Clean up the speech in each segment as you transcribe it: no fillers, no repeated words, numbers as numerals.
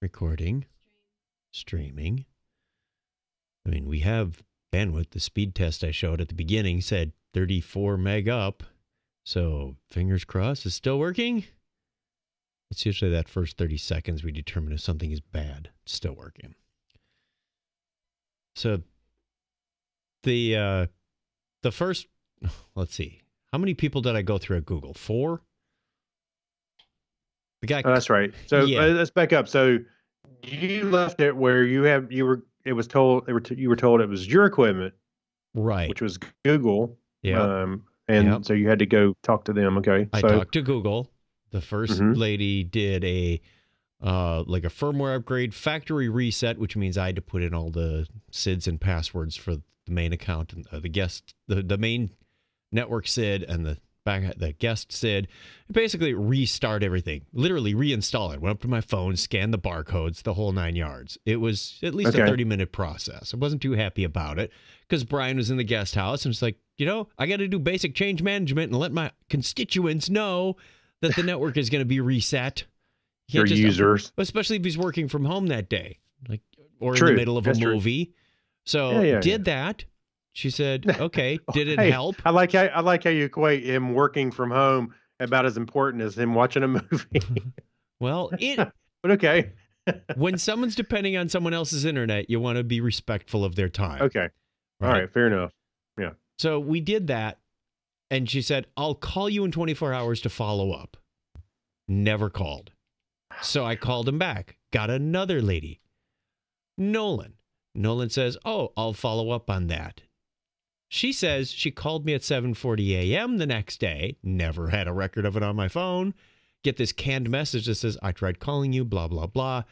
recording, streaming. I mean, we have bandwidth. The speed test I showed at the beginning said 34 meg up. So fingers crossed, it's still working. It's usually that first 30 seconds we determine if something is bad. It's still working. So the first, let's see. How many people did I go through at Google? 4? The guy. Oh, that's right. So Yeah. let's back up. So you left it where you were told it was your equipment, Right. which was Google. Yeah. And so you had to go talk to them. Okay. I talked to Google. The first lady did a like a firmware upgrade, factory reset, which means I had to put in all the SIDs and passwords for the main account and the main network SID and the guest SID. Basically restart everything, literally reinstall it. Went up to my phone, scanned the barcodes, the whole 9 yards. It was at least a 30-minute process. I wasn't too happy about it because Brian was in the guest house and it's like, I got to do basic change management and let my constituents know that the network is going to be reset. Your users, especially if he's working from home that day, or in the middle of a movie. True. So did that. She said, "Okay, did it help?" I like how you equate him working from home about as important as him watching a movie. Well, but okay. When someone's depending on someone else's internet, you want to be respectful of their time. Okay. All right, fair enough. Yeah. So we did that, and she said, "I'll call you in 24 hours to follow up." Never called. So I called him back. Got another lady. Nolan says, "Oh, I'll follow up on that." She says she called me at 7:40 a.m. the next day. Never had a record of it on my phone. Get this canned message that says, "I tried calling you, blah, blah, blah."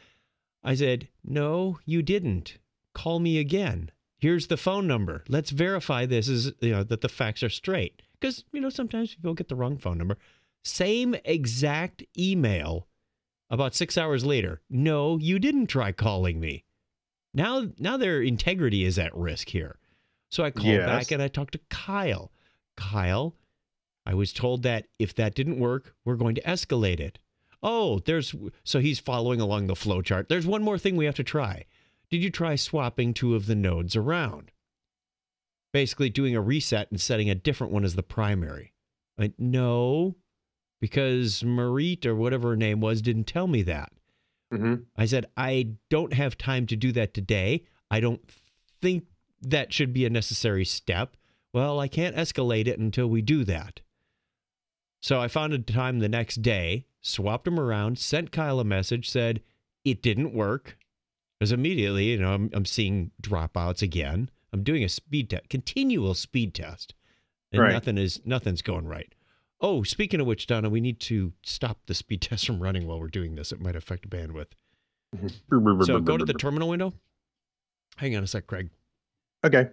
I said, "No, you didn't. Call me again. Here's the phone number. Let's verify this is, that the facts are straight." Because, sometimes people get the wrong phone number. Same exact email about 6 hours later. "No, you didn't try calling me." Now their integrity is at risk here. So I called back and I talked to Kyle. Kyle, I was told that if that didn't work, we're going to escalate it. Oh, so he's following along the flow chart. There's one more thing we have to try. Did you try swapping 2 of the nodes around? Basically doing a reset and setting a different one as the primary. No, because Marit or whatever her name was didn't tell me that. I said, I don't have time to do that today. I don't think that should be a necessary step. Well, I can't escalate it until we do that. So I found a time the next day, swapped them around, sent Kyle a message, said it didn't work. Because immediately, I'm seeing dropouts again. I'm doing a speed test, continual speed test, and nothing's going right. Oh, speaking of which, Donna, we need to stop the speed test from running while we're doing this. It might affect bandwidth. So go to the terminal window. Hang on a sec, Craig. Okay.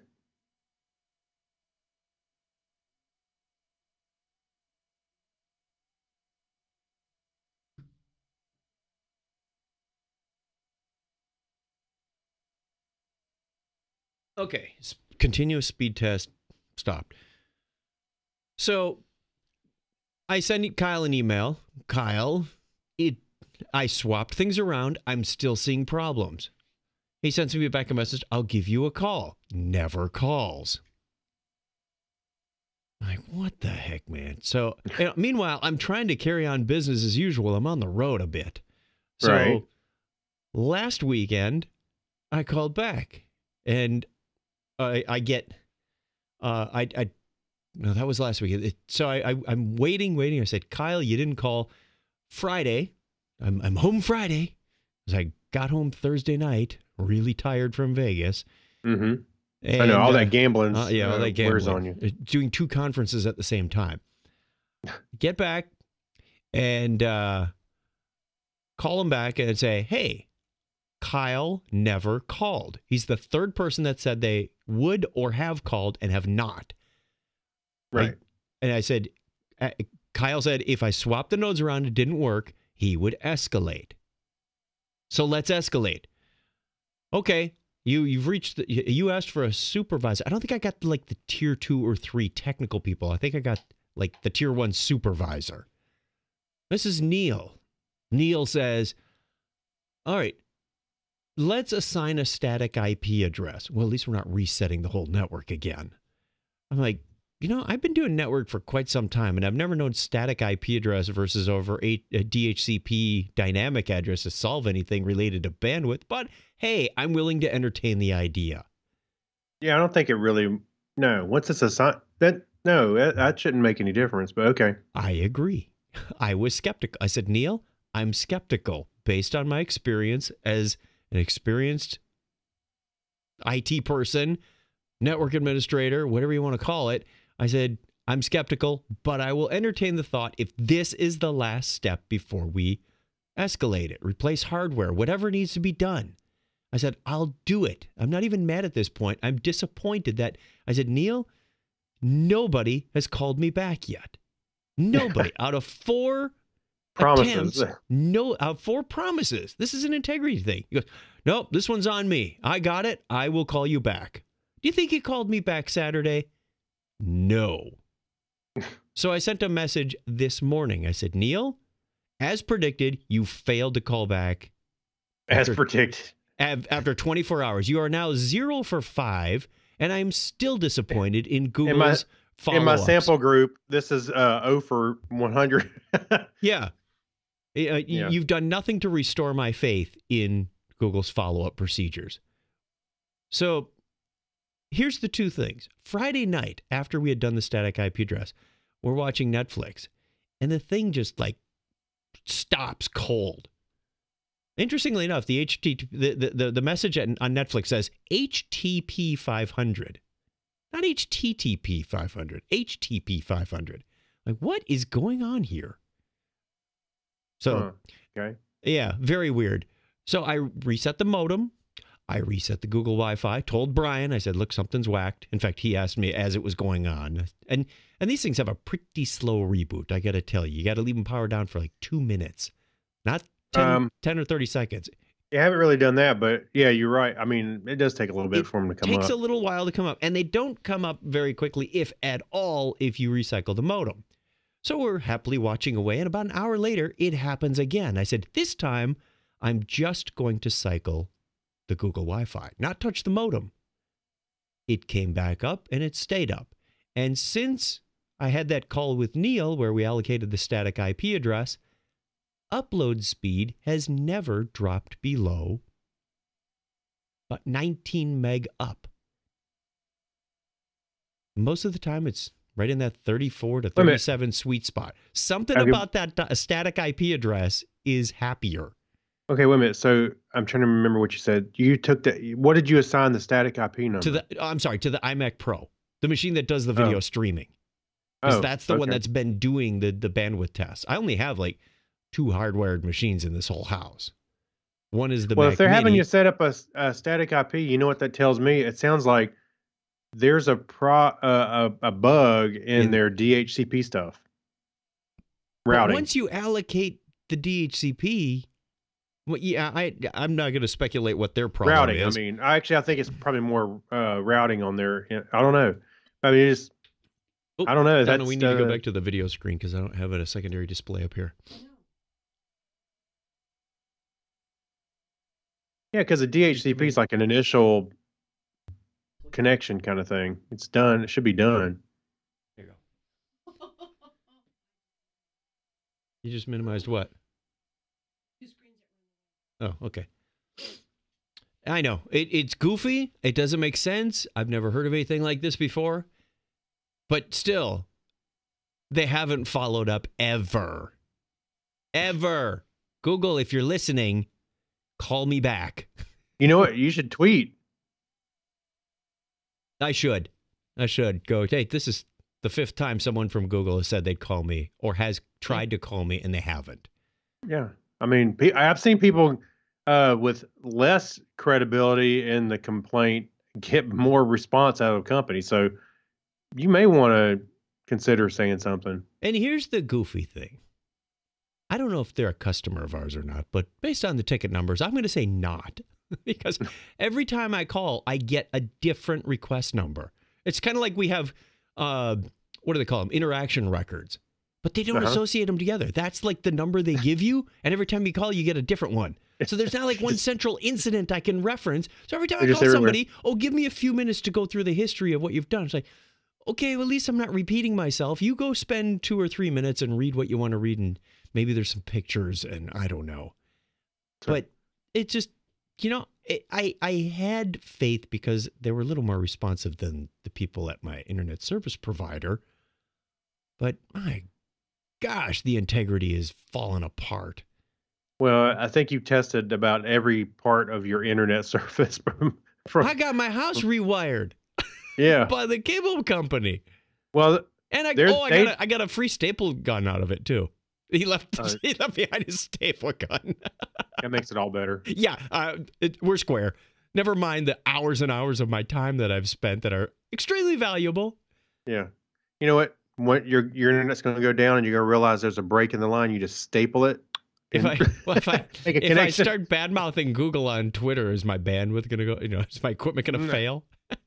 Okay. Continuous speed test stopped. So I sent Kyle an email. Kyle, I swapped things around. I'm still seeing problems. He sends me back a message. I'll give you a call. Never calls. I'm like, what the heck, man? So meanwhile, I'm trying to carry on business as usual. I'm on the road a bit. So last weekend, I called back and I get, no, that was last week. So I'm waiting. I said, Kyle, you didn't call Friday. I'm home Friday. Because I got home Thursday night, really tired from Vegas. And, I know, all that gambling. All that gambling wears on you. Doing 2 conferences at the same time. Get back and call him back and say, hey, Kyle never called. He's the 3rd person that said they would or have called and have not. Right. And I said, Kyle said, if I swapped the nodes around, it didn't work, he would escalate. So let's escalate. Okay, you've reached, you asked for a supervisor. I don't think I got like the tier 2 or 3 technical people. I think I got like the tier 1 supervisor. This is Neil. Neil says, all right, let's assign a static IP address. Well, at least we're not resetting the whole network again. I'm like, I've been doing network for quite some time, and I've never known static IP address versus over a DHCP dynamic address to solve anything related to bandwidth. But hey, I'm willing to entertain the idea. Yeah, I don't think it really. No, once it's assigned, that shouldn't make any difference. But okay. I agree. I was skeptical. I said, Neil, I'm skeptical based on my experience as an experienced IT person, network administrator, whatever you want to call it. I said, I'm skeptical, but I will entertain the thought if this is the last step before we escalate it, replace hardware, whatever needs to be done. I said, I'll do it. I'm not even mad at this point. I'm disappointed that I said, Neil, nobody has called me back yet. Nobody out of 4 promises. Attempts, out of 4 promises. This is an integrity thing. He goes, nope, this one's on me. I got it. I will call you back. Do you think he called me back Saturday? No. So I sent a message this morning. I said, Neil, as predicted, you failed to call back. As predicted. After 24 hours. You are now 0 for 5, and I'm still disappointed in Google's follow-ups. In my sample group, this is 0 for 100. Yeah. You've done nothing to restore my faith in Google's follow-up procedures. So here's the 2 things. Friday night, after we had done the static IP address, we're watching Netflix, and the thing just stops cold. Interestingly enough, the message on Netflix says HTTP 500, not HTTP 500, HTTP 500. Like, what is going on here? So, okay. Yeah, very weird. So I reset the modem. I reset the Google Wi-Fi, told Brian, I said, look, something's whacked. In fact, he asked me as it was going on. And these things have a pretty slow reboot, I got to tell you. You got to leave them powered down for 2 minutes, not 10 or 30 seconds. You haven't really done that, but yeah, you're right. I mean, it does take a little bit for them to come up. It takes a little while to come up, and they don't come up very quickly, if at all, if you recycle the modem. So we're happily watching away, and about an hour later, it happens again. I said, this time, I'm just going to cycle the Google Wi-Fi, not touch the modem. It came back up, and it stayed up. And since I had that call with Neil, where we allocated the static IP address, upload speed has never dropped below but 19 meg up. Most of the time, it's right in that 34 to 37 sweet spot. Something about that static IP address is happier. Okay, wait a minute. So I'm trying to remember what you said. You took what did you assign the static IP number? To the iMac Pro, the machine that does the video streaming. Because that's the one that's been doing the bandwidth tests. I only have 2 hardwired machines in this whole house. One is the Mac if they're Mini. having you set up a static IP, you know what that tells me? It sounds like there's a bug in their DHCP stuff. Routing. But once you allocate the DHCP, well, yeah, I'm not going to speculate what their problem routing, is. I mean, I think it's probably more routing on there. I don't know. I mean, I don't know. We need to go back to the video screen because I don't have a secondary display up here. Yeah, because the DHCP is like an initial connection kind of thing. It's done. It should be done. There you go. You just minimized what? Oh, okay. I know. It's goofy. It doesn't make sense. I've never heard of anything like this before. But still, they haven't followed up ever. Ever. Google, if you're listening, call me back. You know what? You should tweet. I should go, hey, this is the 5th time someone from Google has said they'd call me or has tried to call me and they haven't. Yeah. I mean, I've seen people with less credibility in the complaint get more response out of companies. So you may want to consider saying something. And here's the goofy thing. I don't know if they're a customer of ours or not, but based on the ticket numbers, I'm going to say not. Because every time I call, I get a different request number. It's kind of like we have, what do they call them? Interaction records. But they don't associate them together. That's like the number they give you, and every time you call, you get a different one. So there's not like one central incident I can reference. So every time I They're call just everywhere. somebody, oh, give me a few minutes to go through the history of what you've done. It's like, okay, well, at least I'm not repeating myself. You go spend 2 or 3 minutes and read what you want to read, and maybe there's some pictures, and I don't know. But it just, I had faith because they were a little more responsive than the people at my internet service provider. But my gosh, the integrity is falling apart. Well, I think you've tested about every part of your internet service from I got my house rewired yeah. by the cable company. Well, And I got a free staple gun out of it too. He left behind his staple gun. That makes it all better. Yeah, we're square. Never mind the hours and hours of my time that I've spent that are extremely valuable. Yeah. You know what? When your internet's going to go down and you're going to realize there's a break in the line, you just staple it. If I Make a if I connection. start bad-mouthing Google on Twitter, is my bandwidth going to go, is my equipment going to fail?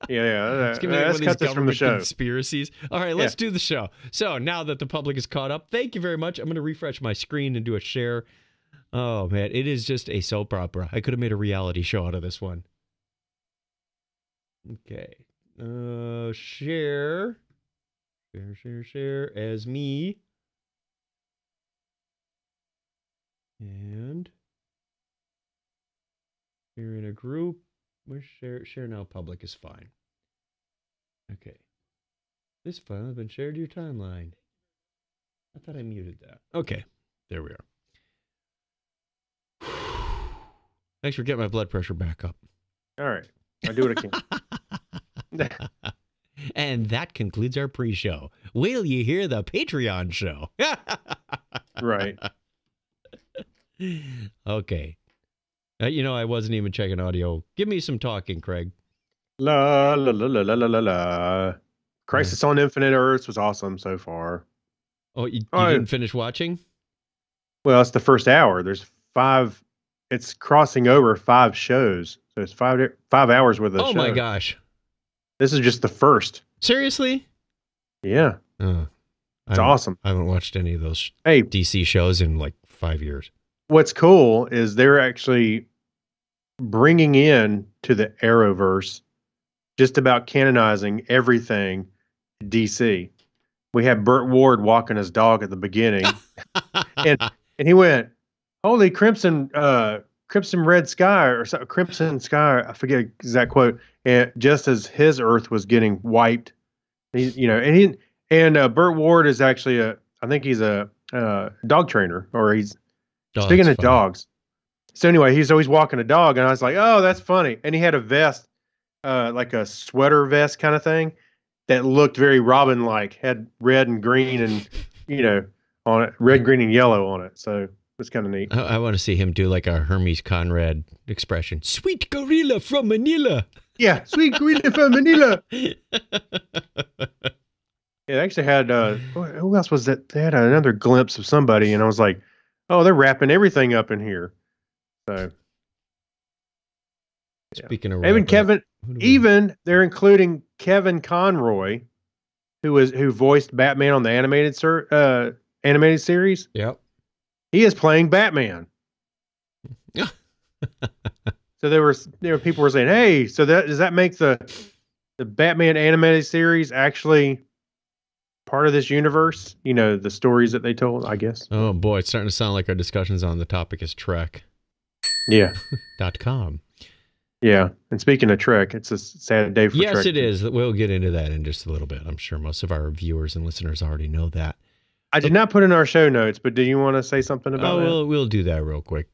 Yeah. It's gonna be like one Let's of these cut this from the government show. conspiracies. All right, let's do the show. So now that the public is caught up, thank you very much. I'm going to refresh my screen and do a share. Oh, man, it is just a soap opera. I could have made a reality show out of this one. Okay. Share as me. And you're in a group. Share now public is fine. Okay. This file has been shared to your timeline. I thought I muted that. Okay. There we are. Thanks for getting my blood pressure back up. All right. I'll do what I can. And that concludes our pre-show. Will you hear the Patreon show? Right. Okay. I wasn't even checking audio. Give me some talking, Craig. La la la la la la la la. Crisis on Infinite Earths was awesome so far. Oh, you didn't finish watching? Well, it's the first hour. There's 5. It's crossing over 5 shows. So it's 5 hours worth of show. Oh my gosh. This is just the first. Seriously? Yeah. It's awesome. I haven't watched any of those Hey, DC shows in like 5 years. what's cool is they're actually bringing in to the Arrowverse just about canonizing everything DC. We had Burt Ward walking his dog at the beginning, and he went, "Holy crimson red sky," or something, crimson sky. I forget the exact quote. And just as his Earth was getting wiped, and Burt Ward is actually I think he's a dog trainer, or he's speaking of dogs. So anyway, he's always walking a dog, and I was like, "Oh, that's funny." And he had a vest, like a sweater vest kind of thing, that looked very Robin-like. Had red and green, and on it, red, green, and yellow on it. So it's kind of neat. I want to see him do like a Hermes Conrad expression. Sweet gorilla from Manila. Yeah, sweet gorilla from Manila. It actually had who else was that? They had another glimpse of somebody, and I was like, "Oh, they're wrapping everything up in here." So, speaking of even they're including Kevin Conroy, who voiced Batman on the animated series. Yep, he is playing Batman. So there were people were saying, "Hey, so does that make the Batman animated series actually part of this universe? The stories that they told, I guess." Oh boy, it's starting to sound like our discussions on the topic is Trek. Yeah. .com. Yeah. And speaking of Trek, it's a sad day for Trek. Yes, it is. We'll get into that in just a little bit. I'm sure most of our viewers and listeners already know that. I did not put in our show notes, but do you want to say something about that? We'll do that real quick.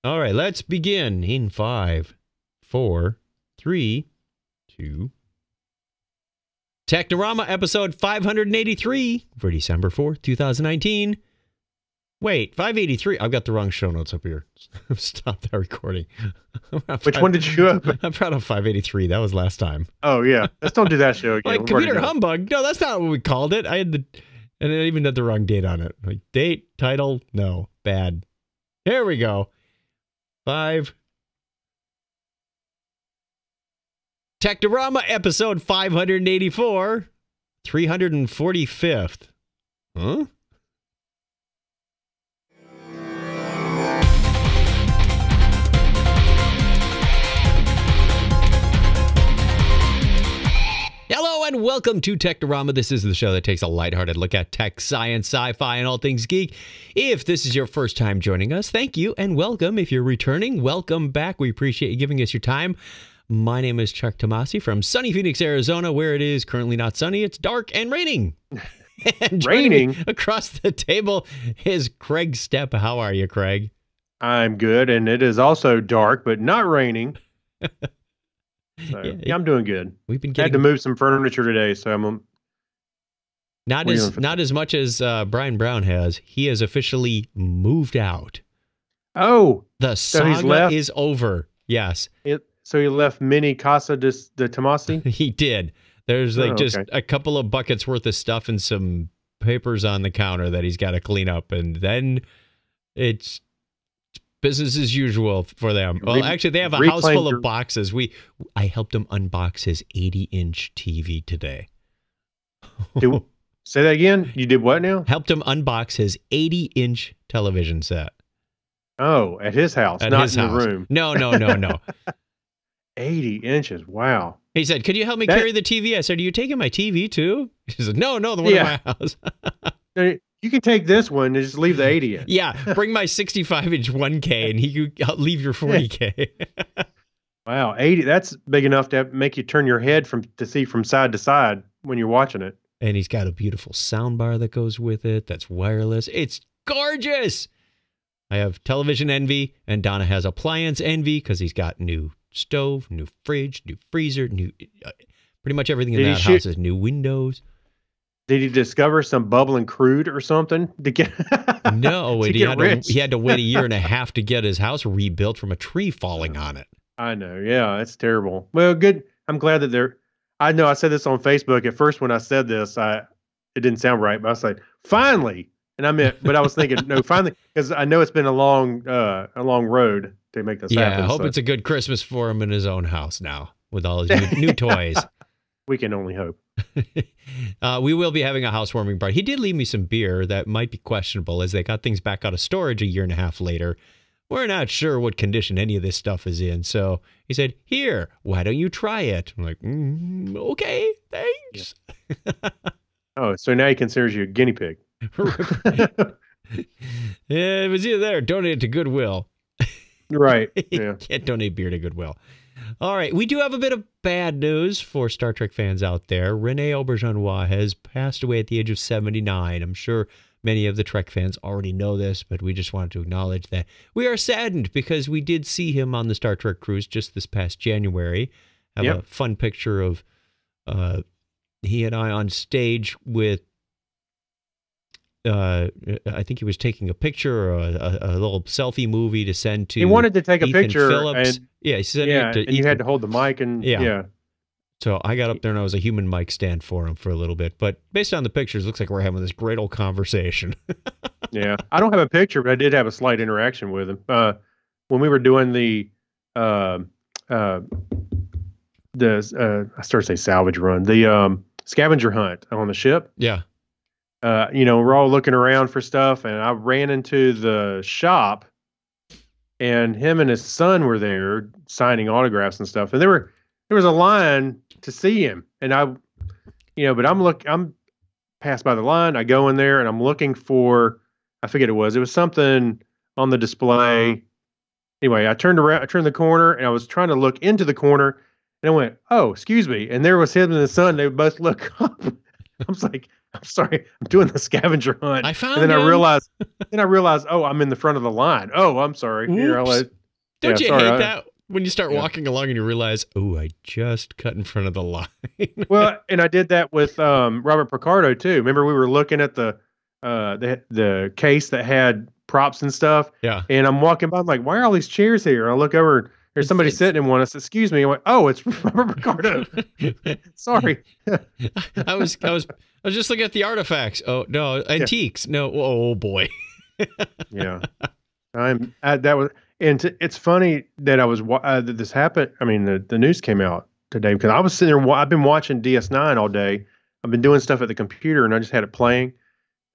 All right, let's begin in 5, 4, 3, 2. Technorama episode 583 for December 4th, 2019. Wait, 583. I've got the wrong show notes up here. Stop that recording. Which one did you have? I'm proud of 583. That was last time. Oh, yeah. Let's don't do that show again. Like computer humbug. No, that's not what we called it. And I even had the wrong date on it. Like date, title, no, bad. Here we go. 5. Technorama episode 584, 345th. Huh? welcome to Technorama. This is the show that takes a lighthearted look at tech, science, sci-fi, and all things geek. If this is your first time joining us, thank you and welcome. If you're returning, welcome back. We appreciate you giving us your time. My name is Chuck Tomasi from sunny Phoenix, Arizona, where it is currently not sunny. It's dark and raining. And Raining? Across the table is Craig Stepp. How are you, Craig? I'm good, and it is also dark, but not raining. So, yeah, I'm doing good. We've been had to move some furniture today, so I'm not as much as Brian Brown has. He has officially moved out. Oh, the saga is over. Yes. So he left mini Casa de Tomasi? He did. There's just a couple of buckets worth of stuff and some papers on the counter that he's got to clean up, and then it's business as usual for them. Well, actually, they have a house full of boxes. I helped him unbox his 80-inch TV today. Say that again? You did what now? Helped him unbox his 80-inch television set. Oh, at his house, not in the room. No. 80 inches. Wow. He said, could you help me carry the TV? I said, are you taking my TV too? He said, no, the one in my house. You can take this one and just leave the 80 in. Yeah, bring my 65-inch 1K and I'll leave your 40K. Wow, 80, that's big enough to make you turn your head to see from side to side when you're watching it. And he's got a beautiful sound bar that goes with it that's wireless. It's gorgeous. I have television envy, and Donna has appliance envy because he's got new stove, new fridge, new freezer, new pretty much everything in that house is new windows. Did he discover some bubbling crude or something to get? No, he had to wait a year and a half to get his house rebuilt from a tree falling on it. I know, yeah, it's terrible. Well, good. I'm glad that I know I said this on Facebook at first when I said this. It didn't sound right, but I was like, finally. And I meant, but I was thinking, no, finally, because I know it's been a long road to make this happen. Yeah, I hope it's a good Christmas for him in his own house now with all his new toys. We can only hope. We will be having a housewarming party. He did leave me some beer that might be questionable as they got things back out of storage a year and a half later. We're not sure what condition any of this stuff is in. So he said, here, why don't you try it? I'm like, okay, thanks. Yeah. Oh, so now he considers you a guinea pig. Yeah, it was either there or donate it to Goodwill. Right. Yeah. You can't donate beer to Goodwill. All right. We do have a bit of bad news for Star Trek fans out there. Rene Auberjonois has passed away at the age of 79. I'm sure many of the Trek fans already know this, but we just wanted to acknowledge that we are saddened because we did see him on the Star Trek cruise just this past January. Have a fun picture of he and I on stage with I think he was taking a picture or a little selfie movie to send to. He wanted to take a Ethan picture, Phillips. He said you had to hold the mic and So I got up there and I was a human mic stand for him for a little bit. But based on the pictures, it looks like we're having this great old conversation. Yeah, I don't have a picture, but I did have a slight interaction with him when we were doing the I started to say salvage run, the scavenger hunt on the ship. Yeah. We're all looking around for stuff, and I ran into the shop, and him and his son were there signing autographs and stuff. And there was a line to see him, and but I'm passed by the line. I go in there, and I'm looking for, I forget it was something on the display. Anyway, I turned the corner, and I was trying to look into the corner, and I went, "Oh, excuse me," and there was him and his son. They both look up. I was like, I'm sorry, I'm doing the scavenger hunt. I found and then him. I realized, oh, I'm in the front of the line. Oh, I'm sorry. Here, Don't you hate that when you start walking along and you realize, oh, I just cut in front of the line? Well, and I did that with Robert Picardo too. Remember, we were looking at the case that had props and stuff. Yeah. And I'm walking by, I'm like, why are all these chairs here? I look over. There's somebody sitting in one. I said, excuse me. I went, oh, it's Robert Picardo. Sorry. I was just looking at the artifacts. Oh no, antiques. Yeah. No. Oh boy. Yeah. It's funny that that this happened. I mean, the news came out today because I was sitting there. I've been watching DS9 all day. I've been doing stuff at the computer, and I just had it playing.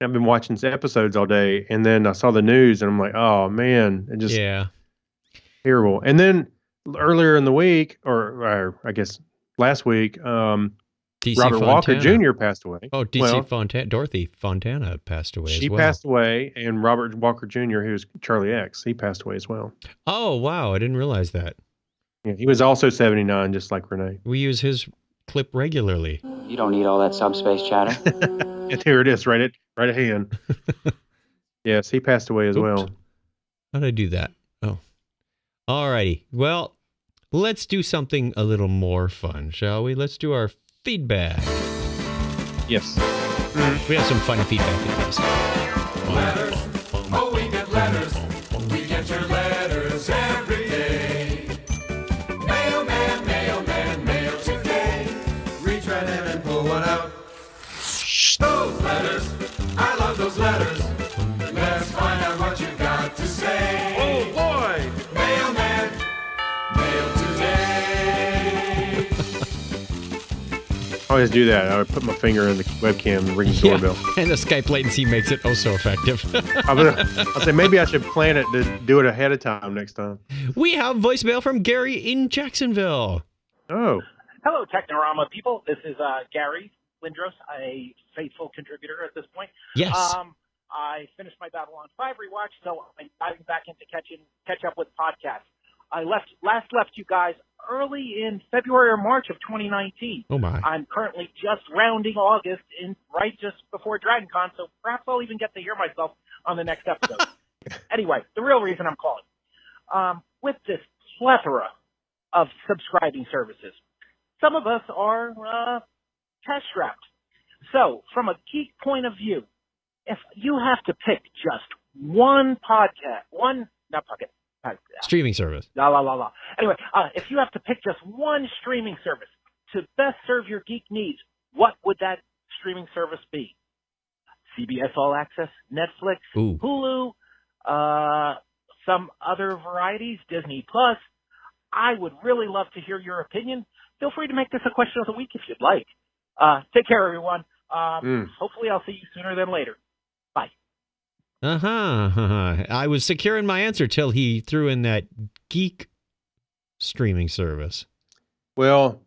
And I've been watching episodes all day, and then I saw the news, and I'm like, oh man, it just terrible. And then earlier in the week, or I guess last week, DC Robert Walker Fontana. Jr. passed away. Oh, DC Well, Fontana. Dorothy Fontana passed away she as well. passed away, and Robert Walker Jr., who's Charlie X, he passed away as well. Oh, wow. I didn't realize that. Yeah, he was also 79, just like Renee. We use his clip regularly. You don't need all that subspace chatter. And here it is, right at hand. Yes, he passed away as well. How'd I do that? Oh. Alrighty. Well, let's do something a little more fun, shall we? Let's do our feedback. Yes. We have some fun feedback at least. Letters. Oh, we get letters. We get your letters every day. Mailman, mailman, mail today. Reach right in and pull one out. Those letters. I love those letters. Let's find out what you got to say. Oh, boy! Mailman, mail today. I always do that. I would put my finger in the webcam and ring the doorbell. And the Skype latency makes it oh so effective. I'll say maybe I should plan it to do it ahead of time next time. We have voicemail from Gary in Jacksonville. Oh. Hello, Technorama people. This is Gary Lindros, a faithful contributor at this point. Yes. I finished my Babylon 5 rewatch, so I'm diving back into catch up with podcasts. I last left you guys early in February or March of 2019. Oh my. I'm currently just rounding August, right just before DragonCon, so perhaps I'll even get to hear myself on the next episode. Anyway, the real reason I'm calling. With this plethora of subscribing services, some of us are cash-strapped. So, from a geek point of view, if you have to pick just one Streaming service. Anyway, if you have to pick just one streaming service to best serve your geek needs, what would that streaming service be? CBS All Access, Netflix, Ooh. Hulu, some other varieties, Disney Plus. I would really love to hear your opinion. Feel free to make this a question of the week if you'd like. Take care, everyone. Hopefully I'll see you sooner than later. Bye. I was secure in my answer till he threw in that geek streaming service. Well,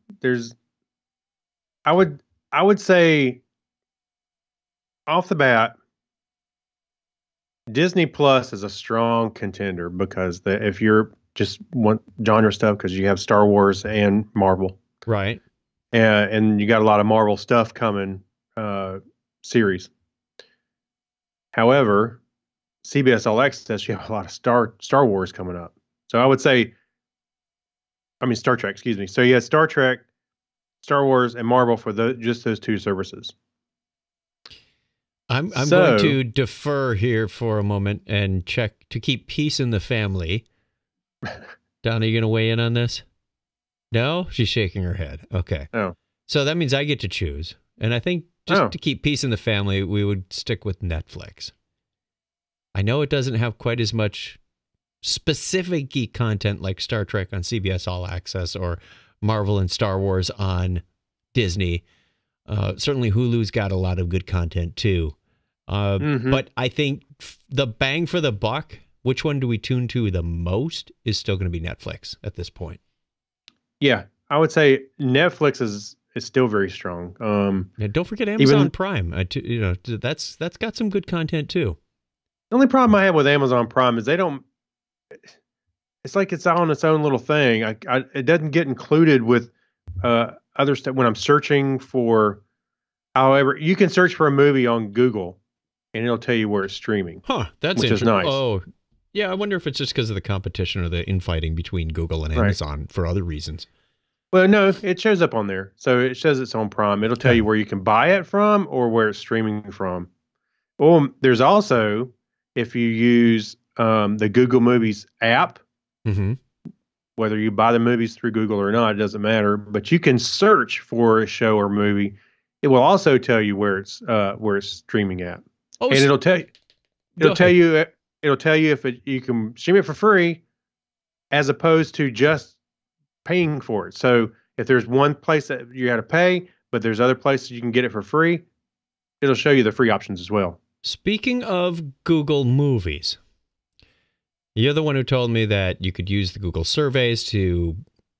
I would say off the bat, Disney Plus is a strong contender because if you're just want genre stuff, because you have Star Wars and Marvel, right? And you got a lot of Marvel stuff coming, series. However, CBS All Access, you have a lot of Star Wars coming up. So I would say, Star Trek, excuse me. So you had Star Trek, Star Wars, and Marvel for just those two services. I'm going to defer here for a moment and check to keep peace in the family. Donna, are you going to weigh in on this? No? She's shaking her head. Okay. Oh. So that means I get to choose. And I think just to keep peace in the family, we would stick with Netflix. I know it doesn't have quite as much specific geek content like Star Trek on CBS All Access or Marvel and Star Wars on Disney. Certainly Hulu's got a lot of good content too. But I think the bang for the buck, which one do we tune to the most, is still going to be Netflix at this point. Yeah, I would say Netflix is still very strong. And don't forget Amazon Prime. That's got some good content too. The only problem I have with Amazon Prime is it's like it's on its own little thing. It doesn't get included with other stuff when I'm searching for. However, you can search for a movie on Google, and it'll tell you where it's streaming. Huh? That's which is nice. Oh, yeah. I wonder if it's just because of the competition or the infighting between Google and Amazon for other reasons. Well, no, it shows up on there. So it says it's on Prime. It'll tell you where you can buy it from or where it's streaming from. Well, there's also, if you use the Google Movies app, whether you buy the movies through Google or not, it doesn't matter. But you can search for a show or movie. It will also tell you where it's streaming at, and it'll tell you if you can stream it for free, as opposed to just paying for it. So if there's one place that you got to pay, but there's other places you can get it for free, it'll show you the free options as well. Speaking of Google Movies, you're the one who told me that you could use the Google surveys to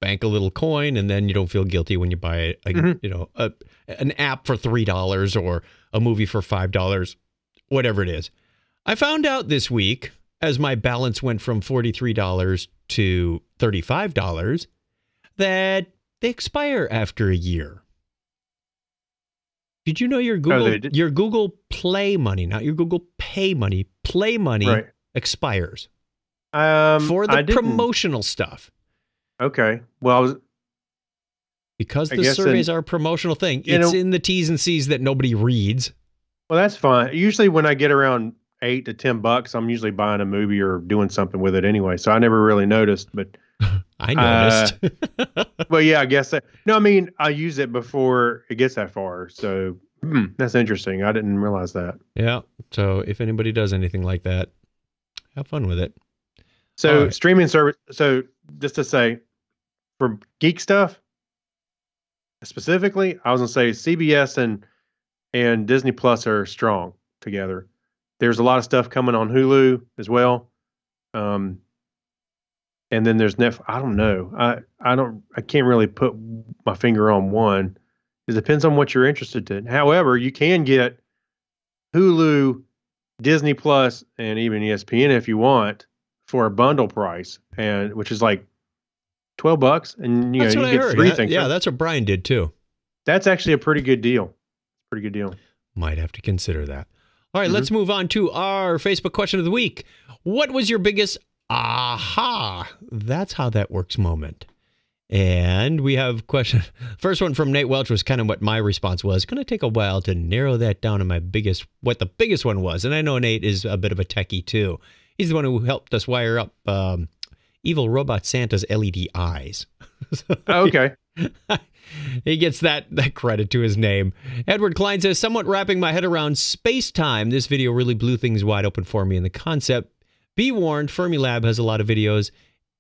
bank a little coin, and then you don't feel guilty when you buy an app for $3 or a movie for $5, whatever it is. I found out this week, as my balance went from $43 to $35, that they expire after a year. Did you know your Google Play money, not your Google Pay money, Play money expires for the promotional stuff? Okay. Well, because the surveys are a promotional thing, it's in the T's and C's that nobody reads. Well, that's fine. Usually when I get around $8 to $10, I'm usually buying a movie or doing something with it anyway. So I never really noticed, but I noticed. Well, yeah, I guess that. No, I mean, I use it before it gets that far. So that's interesting. I didn't realize that. Yeah. So if anybody does anything like that, have fun with it. So streaming service. So just to say, for geek stuff specifically, I was gonna say CBS and Disney Plus are strong together. There's a lot of stuff coming on Hulu as well. And then there's I don't know. I can't really put my finger on one. It depends on what you're interested in. However, you can get Hulu, Disney Plus, and even ESPN if you want for a bundle price, and which is like $12, and you get 3 things. Yeah, that's what Brian did too. That's actually a pretty good deal. Pretty good deal. Might have to consider that. All right, let's move on to our Facebook question of the week. What was your biggest aha, that's how that works moment? And we have question. First one from Nate Welch was kind of what my response was. It's going to take a while to narrow that down to what the biggest one was. And I know Nate is a bit of a techie too. He's the one who helped us wire up evil robot Santa's LED eyes. Okay. He gets that credit to his name. Edward Klein says, somewhat wrapping my head around space-time. This video really blew things wide open for me in the concept. Be warned, Fermilab has a lot of videos,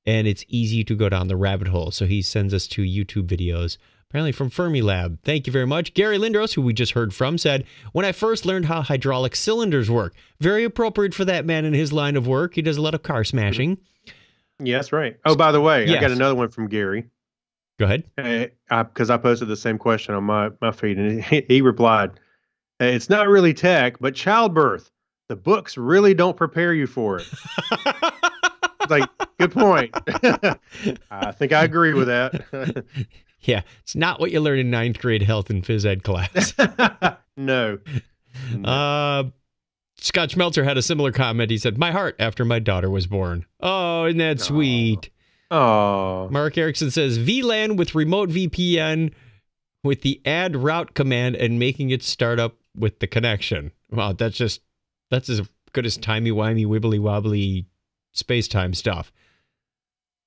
and it's easy to go down the rabbit hole. So he sends us to YouTube videos, apparently from Fermilab. Thank you very much. Gary Lindros, who we just heard from, said, when I first learned how hydraulic cylinders work, very appropriate for that man in his line of work. He does a lot of car smashing. Yes, right. Oh, by the way, I got another one from Gary. Go ahead. Because I posted the same question on my feed, and he replied, it's not really tech, but childbirth. The books really don't prepare you for it. It's like, good point. I think I agree with that. Yeah, it's not what you learn in 9th grade health and phys ed class. No. Scott Schmelzer had a similar comment. He said, my heart after my daughter was born. Oh, isn't that sweet? Oh. Mark Erickson says, VLAN with remote VPN with the add route command and making it start up with the connection. Wow, that's as good as timey-wimey, wibbly-wobbly space-time stuff.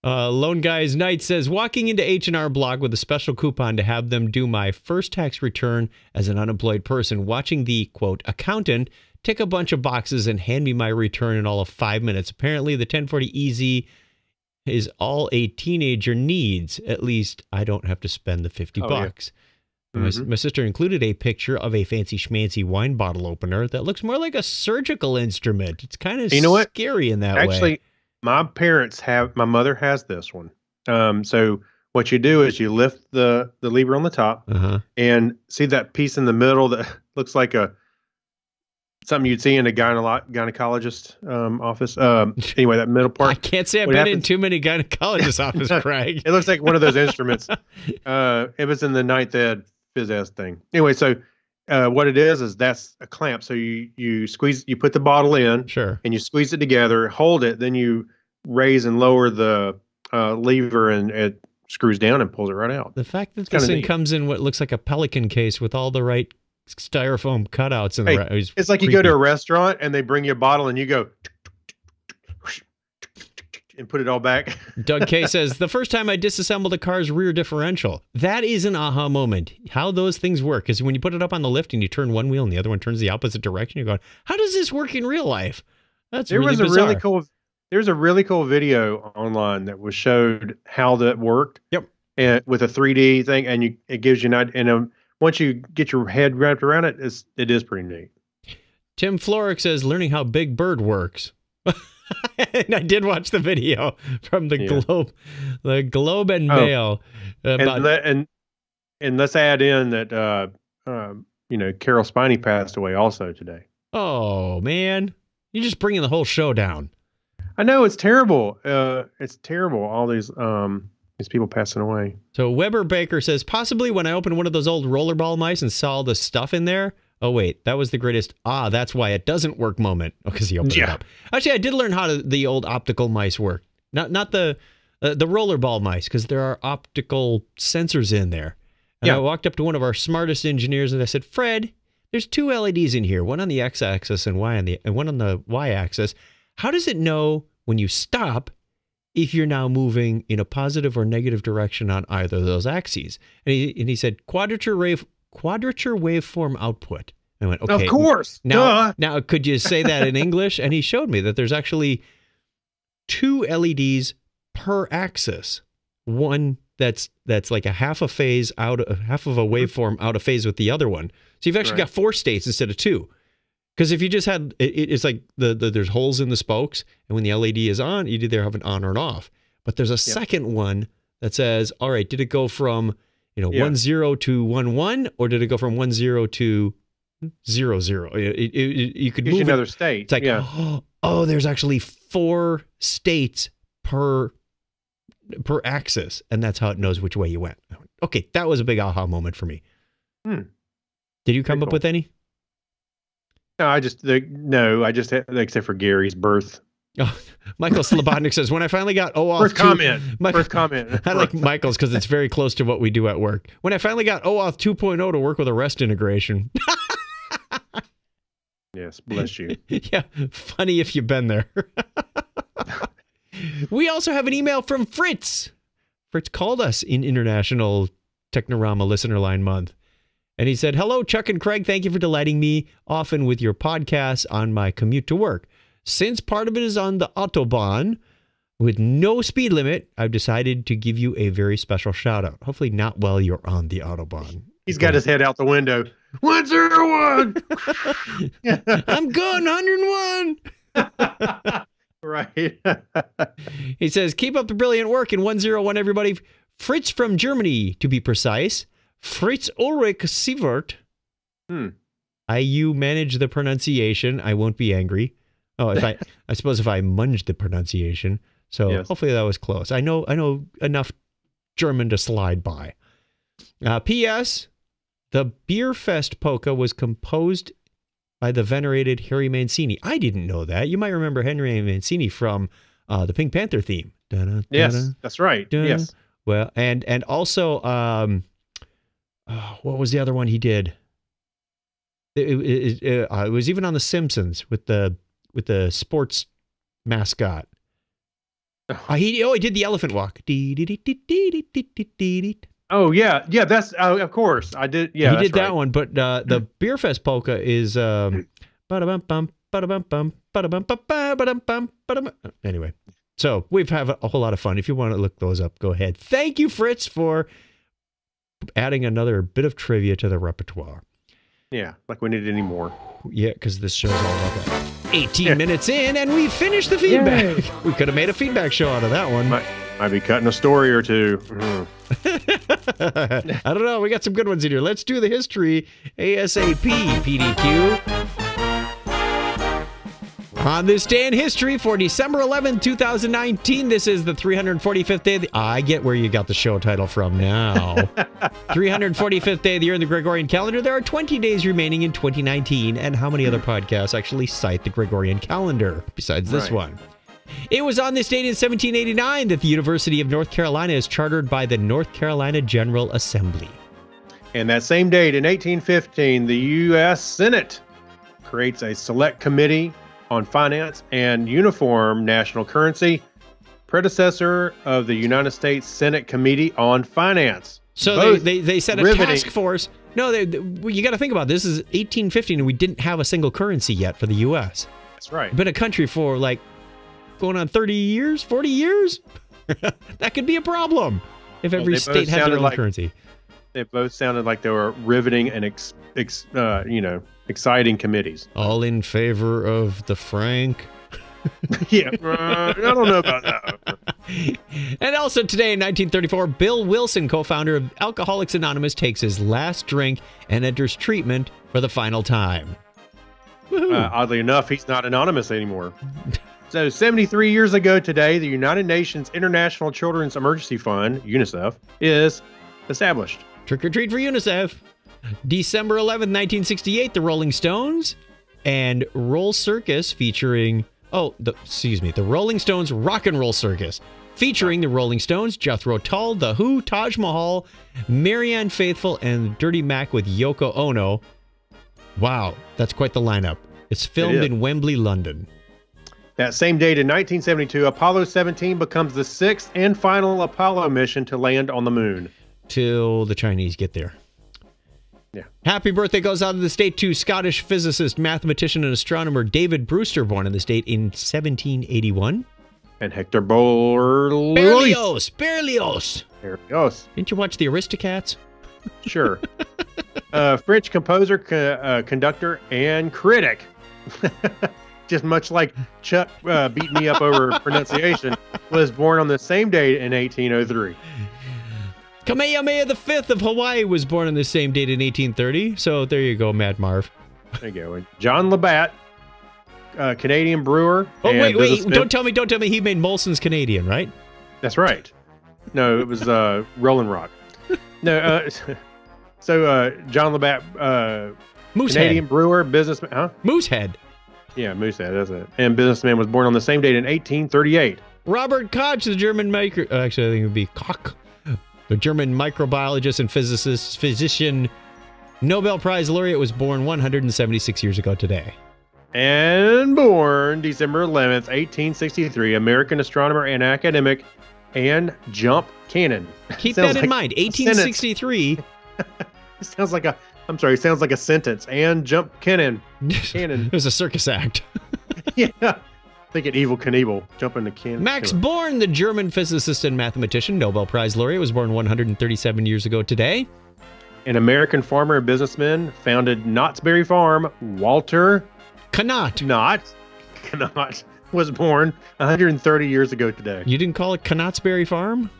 Lone Guy's Night says, walking into H&R Block with a special coupon to have them do my first tax return as an unemployed person, watching the, quote, accountant tick a bunch of boxes and hand me my return in all of 5 minutes. Apparently, the 1040 Easy is all a teenager needs. At least I don't have to spend the $50. Yeah. My sister included a picture of a fancy schmancy wine bottle opener that looks more like a surgical instrument. It's kind of scary in that way. Actually, my mother has this one. So what you do is you lift the lever on the top and see that piece in the middle that looks like something you'd see in a gynecologist office. Anyway, that middle part. I can't say I've been in too many gynecologist offices, Craig. It looks like one of those instruments. It was in the 9th ed phys ed thing. Anyway, so what it is that's a clamp. So you squeeze, you put the bottle in, and you squeeze it together, hold it, then you raise and lower the lever, and it screws down and pulls it right out. The fact that this thing comes in what looks like a Pelican case with all the right styrofoam cutouts in it's like creepy. You go to a restaurant and they bring you a bottle and you go and put it all back. Doug K says, the first time I disassembled a car's rear differential. That is an aha moment. How those things work. Because when you put it up on the lift and you turn one wheel and the other one turns the opposite direction, you're going, how does this work in real life? There's a really cool video online that was showed how that worked. Yep. And with a 3D thing, and it gives you an idea. And once you get your head wrapped around it, it is pretty neat. Tim Florick says, learning how Big Bird works. And I did watch the video from the Globe and Mail. And let's add in that Carol Spiney passed away also today. Oh man, you're just bringing the whole show down. I know, it's terrible. It's terrible. All these people passing away. So Weber Baker says, possibly when I opened one of those old rollerball mice and saw all the stuff in there. Oh, wait, that was the greatest, that's why it doesn't work moment. Oh, because he opened it up. Actually, I did learn how the old optical mice work. Not the rollerball mice, because there are optical sensors in there. And I walked up to one of our smartest engineers and I said, Fred, there's two LEDs in here, one on the x-axis and one on the y-axis. How does it know when you stop if you're now moving in a positive or negative direction on either of those axes? And he said, quadrature waveform output. I went, okay. Of course. Now, could you say that in English? And he showed me that there's actually two LEDs per axis. One that's like a half of a waveform out of phase with the other one. So you've actually got 4 states instead of 2. Because if you just had, it's like there's holes in the spokes, and when the LED is on, you either have an on or an off. But there's a second one that says, all right, did it go from 10 to 11, or did it go from 10 to 00? You could move another state. It's like, oh, there's actually 4 states per axis, and that's how it knows which way you went. Okay, that was a big aha moment for me. Did you come up with any? No, except for Gary's birth. Oh, Michael Slobodnik says, when I finally got OAuth First comment. I like Michael's because it's very close to what we do at work. When I finally got OAuth 2.0 to work with a REST integration. Yes, bless you. Yeah, funny if you've been there. We also have an email from Fritz. Fritz called us in International Technorama Listener Line Month. And he said, hello, Chuck and Craig. Thank you for delighting me often with your podcasts on my commute to work. Since part of it is on the Autobahn with no speed limit, I've decided to give you a very special shout out. Hopefully not while you're on the Autobahn. He's got his head out the window. 101! I'm going 101! Right. He says, keep up the brilliant work in 101, everybody. Fritz from Germany, to be precise. Fritz Ulrich Sievert. You manage the pronunciation. I won't be angry. Oh, I suppose if I munged the pronunciation. So hopefully that was close. I know enough German to slide by. P.S. The Beerfest polka was composed by the venerated Harry Mancini. I didn't know that. You might remember Henry Mancini from the Pink Panther theme. Yes, that's right. Yes. Well, and also, what was the other one he did? It was even on The Simpsons with the sports mascot. He did the elephant walk. Oh yeah, that's of course I did. Yeah, he did that one. But the Beerfest polka is anyway. So we've had a whole lot of fun. If you want to look those up, go ahead. Thank you, Fritz, for adding another bit of trivia to the repertoire. Yeah, like we needed any more. Yeah, because this show's all about that. 18 minutes in, and we finished the feedback. Yay. We could have made a feedback show out of that one. Might be cutting a story or two. I don't know. We got some good ones in here. Let's do the history ASAP, PDQ. On this day in history for December 11, 2019, this is the 345th day. I get where you got the show title from now. 345th day of the year in the Gregorian calendar. There are 20 days remaining in 2019. And how many other podcasts actually cite the Gregorian calendar besides this one? It was on this date in 1789 that the University of North Carolina is chartered by the North Carolina General Assembly. And that same date in 1815, the U.S. Senate creates a select committee on finance and uniform national currency, predecessor of the United States Senate Committee on Finance. So they set a task force. No, you got to think about this. This is 1815, and we didn't have a single currency yet for the U.S. That's right. Been a country for like going on 30 years, 40 years. That could be a problem if every state had their own currency. They both sounded like they were riveting and exciting committees. All in favor of the franc. Yeah, I don't know about that. And also today in 1934, Bill Wilson, co-founder of Alcoholics Anonymous, takes his last drink and enters treatment for the final time. Oddly enough, he's not anonymous anymore. So 73 years ago today, the United Nations International Children's Emergency Fund, UNICEF, is established. Trick or treat for UNICEF. December 11th, 1968, the Rolling Stones and Roll Circus featuring... the Rolling Stones Rock and Roll Circus, featuring the Rolling Stones, Jethro Tull, The Who, Taj Mahal, Marianne Faithfull, and Dirty Mac with Yoko Ono. Wow, that's quite the lineup. It's filmed in Wembley, London. That same date in 1972, Apollo 17 becomes the sixth and final Apollo mission to land on the moon. Till the Chinese get there. Yeah. Happy birthday goes out of the state to Scottish physicist, mathematician, and astronomer David Brewster, born in the state in 1781. And Hector Berlioz. Berlioz. Berlioz. Didn't you watch the Aristocats? Sure. French composer, conductor, and critic. Just much like Chuck beat me up over pronunciation, was born on the same date in 1803. Kamehameha V of Hawaii was born on the same date in 1830. So there you go, Mad Marv. There you go. And John Labatt, Canadian brewer. Oh, wait. Don't tell me he made Molson's Canadian, right? That's right. No, it was Rolling Rock. No, so John Labatt, Canadian brewer, businessman. Huh? Moosehead. Yeah, Moosehead, that's it. And businessman was born on the same date in 1838. Robert Koch, the German actually, I think it would be Koch. The German microbiologist and physician, Nobel Prize laureate, was born 176 years ago today. And born December 11th, 1863, American astronomer and academic Anne Jump Cannon. Keep that in mind, 1863. It sounds like a sentence. Anne Jump Cannon. It was a circus act. Yeah. Thinking Evel Knievel, jumping the cannon. Max Born, the German physicist and mathematician, Nobel Prize laureate, was born 137 years ago today. An American farmer and businessman, founded Knott's Berry Farm, Walter Knott was born 130 years ago today. You didn't call it Knott's Berry Farm?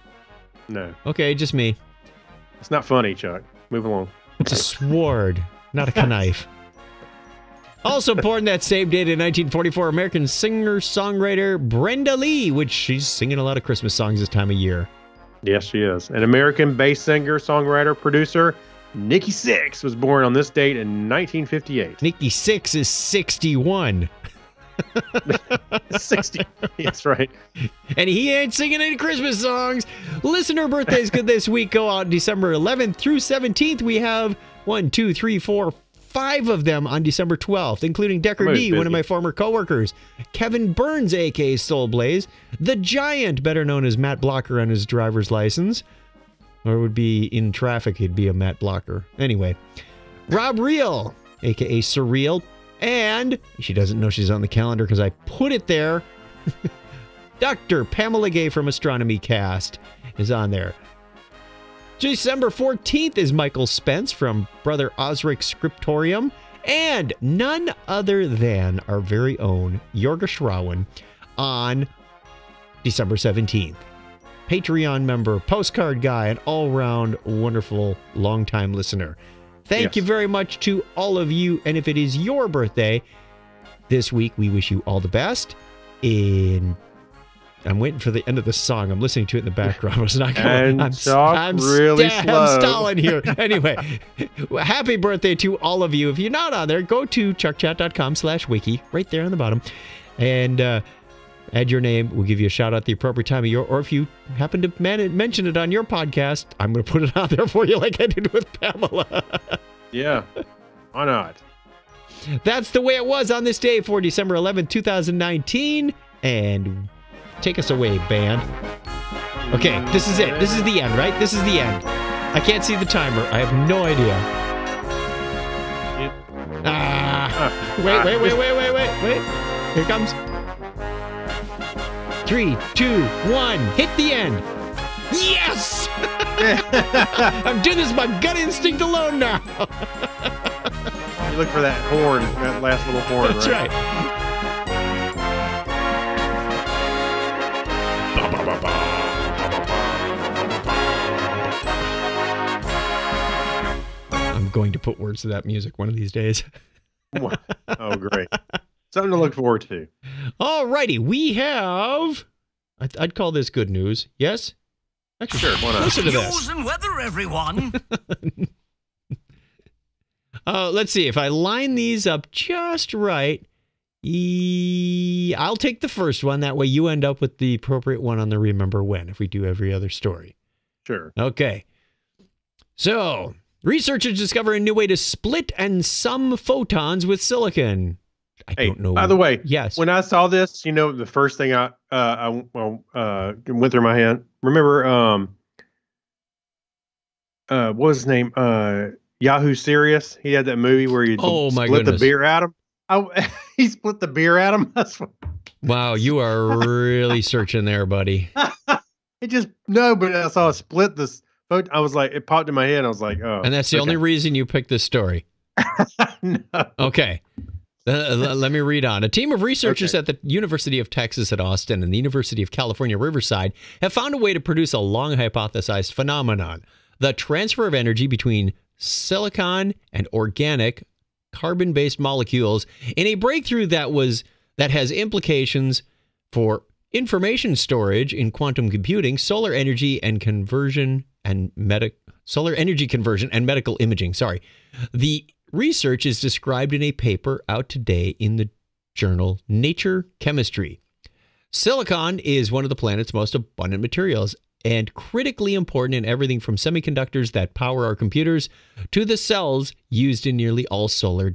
No. Okay, just me. It's not funny, Chuck. Move along. It's a sword, not a knife. Also born that same date in 1944, American singer-songwriter Brenda Lee, which she's singing a lot of Christmas songs this time of year. Yes, she is. An American bass singer, songwriter, producer, Nikki Sixx, was born on this date in 1958. Nikki Sixx is 61. 60. That's right. And he ain't singing any Christmas songs. Listener birthdays good this week go out December 11th through 17th. We have 5 of them on December 12th, including Decker D, one of my former coworkers, Kevin Burns, a.k.a. Soul Blaze, The Giant, better known as Matt Blocker on his driver's license, or it would be in traffic, he'd be a Matt Blocker. Anyway, Rob Reel, a.k.a. Surreal, and she doesn't know she's on the calendar because I put it there. Dr. Pamela Gay from Astronomy Cast is on there. December 14th is Michael Spence from Brother Osric Scriptorium, and none other than our very own Jorga Schrauen on December 17th. Patreon member, postcard guy, an all-round wonderful longtime listener. Thank you very much to all of you, and if it is your birthday this week, we wish you all the best. I'm waiting for the end of the song. I'm listening to it in the background. It's not coming. I'm stalling here. Anyway, happy birthday to all of you. If you're not on there, go to chuckchat.com/wiki, right there on the bottom, and add your name. We'll give you a shout out at the appropriate time of year, or if you happen to mention it on your podcast, I'm going to put it out there for you like I did with Pamela. Yeah, why not? That's the way it was on this day for December 11th, 2019, and take us away, band. Okay, this is it. This is the end, right? This is the end. I can't see the timer. I have no idea. Wait. Here it comes. 3, 2, 1. Hit the end. Yes! I'm doing this by gut instinct alone now. You look for that horn, that last little horn. That's right. I'm going to put words to that music one of these days. Oh, great. Something to look forward to. All righty. We have... I'd call this good news. Yes? Actually, Sure, why not? listen to this. News and weather, everyone. Let's see. If I line these up just right, I'll take the first one. That way you end up with the appropriate one on the Remember When if we do every other story. Sure. Okay. So, researchers discover a new way to split and sum photons with silicon. I don't know. By the way, yes. When I saw this, the first thing I went through my head. Remember, what was his name? Yahoo Serious. He had that movie where he split the beer atom. He split the beer atom. Wow, you are really searching there, buddy. But I saw a split this. I was like, it popped in my head. I was like, oh. And that's the only reason you picked this story. No. Okay. Let me read on. A team of researchers at the University of Texas at Austin and the University of California, Riverside have found a way to produce a long hypothesized phenomenon: the transfer of energy between silicon and organic carbon-based molecules in a breakthrough that has implications for information storage in quantum computing, solar energy conversion and medical imaging. Sorry. The research is described in a paper out today in the journal Nature Chemistry. Silicon is one of the planet's most abundant materials and critically important in everything from semiconductors that power our computers to the cells used in nearly all solar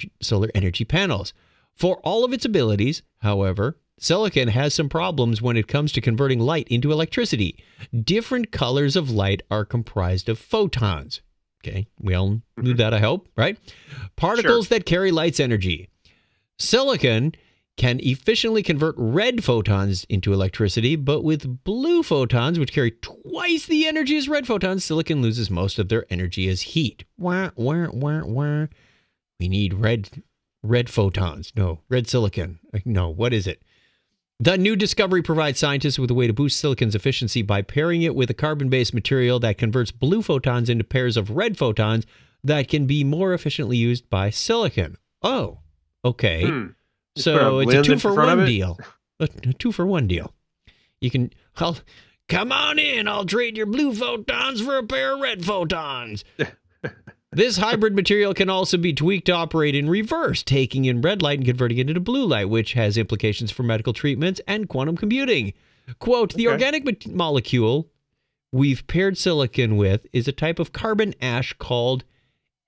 energy panels. For all of its abilities, however, silicon has some problems when it comes to converting light into electricity. Different colors of light are comprised of photons. Okay, we all knew that, I hope, right? Particles that carry light's energy. Silicon can efficiently convert red photons into electricity, but with blue photons, which carry twice the energy as red photons, silicon loses most of their energy as heat. Wah, wah, wah, wah. We need red photons. No, red silicon. No, what is it? The new discovery provides scientists with a way to boost silicon's efficiency by pairing it with a carbon-based material that converts blue photons into pairs of red photons that can be more efficiently used by silicon. Oh, okay. So it's a 2-for-1 deal. A 2-for-1 deal. You can, come on in. I'll trade your blue photons for a pair of red photons. This hybrid material can also be tweaked to operate in reverse, taking in red light and converting it into blue light, which has implications for medical treatments and quantum computing. Quote, the organic molecule we've paired silicon with is a type of carbon ash called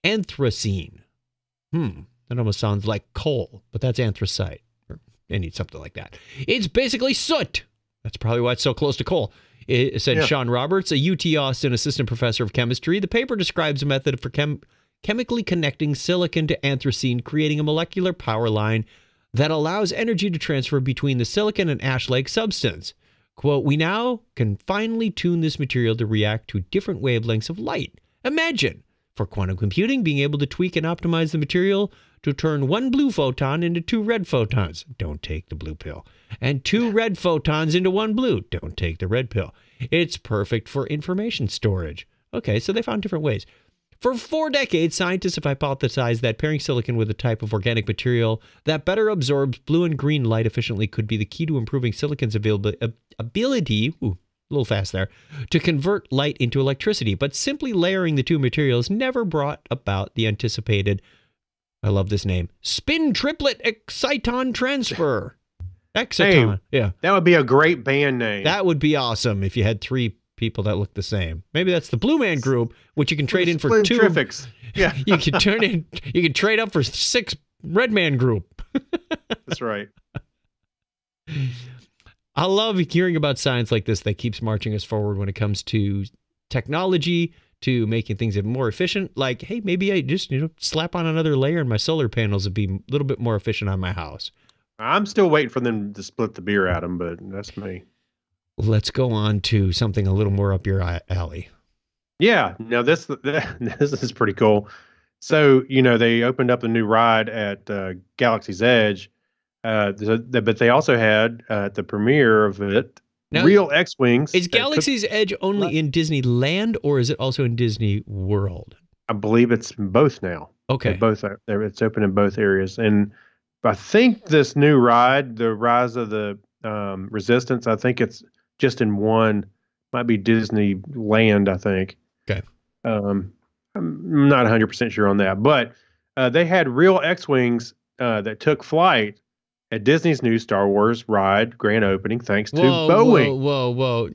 anthracene. That almost sounds like coal, but that's anthracite, or something like that. It's basically soot. That's probably why it's so close to coal. It said Sean Roberts, a UT Austin assistant professor of chemistry. The paper describes a method for chemically connecting silicon to anthracene, creating a molecular power line that allows energy to transfer between the silicon and ash-like substance. Quote, we now can finely tune this material to react to different wavelengths of light. Imagine, for quantum computing, being able to tweak and optimize the material to turn one blue photon into 2 red photons. Don't take the blue pill. And 2 red photons into 1 blue. Don't take the red pill. It's perfect for information storage. Okay, so they found different ways. For 4 decades, scientists have hypothesized that pairing silicon with a type of organic material that better absorbs blue and green light efficiently could be the key to improving silicon's ability, a little fast there, to convert light into electricity. But simply layering the 2 materials never brought about the anticipated, I love this name, spin triplet exciton transfer. Exciton. Hey, that would be a great band name. That would be awesome if you had 3 people that look the same. Maybe that's the Blue Man Group, which you can trade in for 2. Yeah. You can you can trade up for 6 Red Man Group. That's right. I love hearing about science like this that keeps marching us forward when it comes to technology, to making things more efficient. Like, hey, maybe I just, slap on another layer and my solar panels would be a little bit more efficient on my house. I'm still waiting for them to split the beer atom, but that's me. Let's go on to something a little more up your alley. Yeah. Now, this is pretty cool. So, they opened up a new ride at Galaxy's Edge, but they also had the premiere of it, now, real X-Wings. Is Galaxy's Edge only in Disneyland, or is it also in Disney World? I believe it's both now. Okay. It's open in both areas, and I think this new ride, the Rise of the Resistance, I think it's just in one. Might be Disneyland, I think. Okay. I'm not 100% sure on that, but they had real X-wings that took flight at Disney's new Star Wars ride grand opening, thanks to Boeing. Whoa.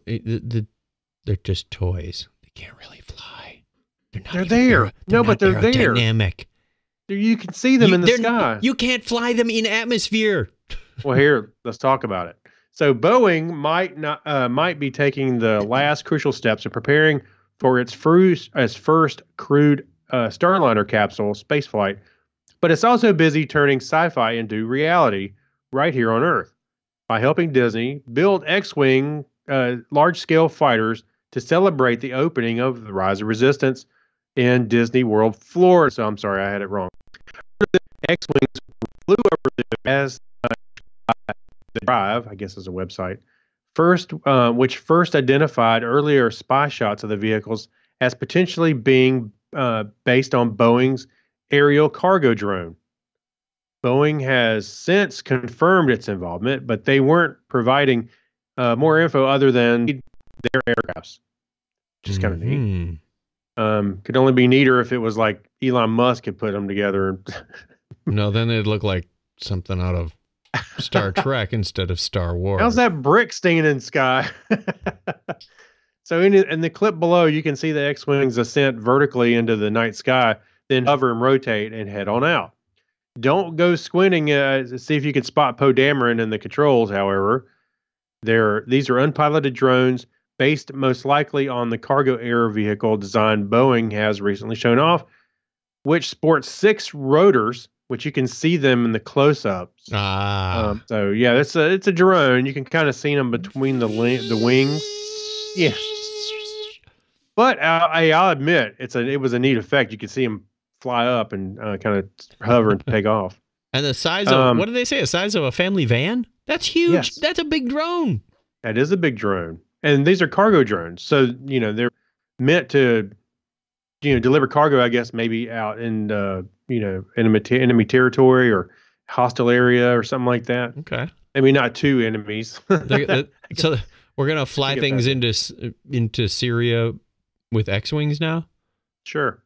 They're just toys. They can't really fly. They're there. No, but they're there. Dynamic. You can see them in the sky. You can't fly them in atmosphere. Well, here, let's talk about it. So Boeing might be taking the last crucial steps in preparing for its first crewed Starliner capsule spaceflight, but it's also busy turning sci-fi into reality right here on Earth by helping Disney build X-wing large-scale fighters to celebrate the opening of the Rise of Resistance in Disney World, Florida. So I'm sorry, I had it wrong. X-wings flew over as the Drive, I guess is a website, which first identified earlier spy shots of the vehicles as potentially being based on Boeing's aerial cargo drone. Boeing has since confirmed its involvement, but they weren't providing more info other than their aircrafts, which is kind of neat. Could only be neater if it was like Elon Musk had put them together. No, then it'd look like something out of Star Trek instead of Star Wars. How's that brick staying in sky? So in the clip below, you can see the X-wings ascent vertically into the night sky, then hover and rotate and head on out. Don't go squinting to see if you can spot Poe Dameron in the controls, however. These are unpiloted drones based most likely on the cargo air vehicle design Boeing has recently shown off, which sports 6 rotors, which you can see them in the close-ups. So yeah, it's a drone. You can kind of see them between the wings. Yeah. But I'll admit, it was a neat effect. You could see them fly up and kind of hover and take off. And the size of, what did they say? The size of a family van? That's huge. Yes. That's a big drone. That is a big drone. And these are cargo drones. So, they're meant to, deliver cargo, I guess, maybe out in, enemy territory or hostile area or something like that. Okay. Maybe not 2 enemies. So we're going to fly things into Syria with X-wings now? Sure.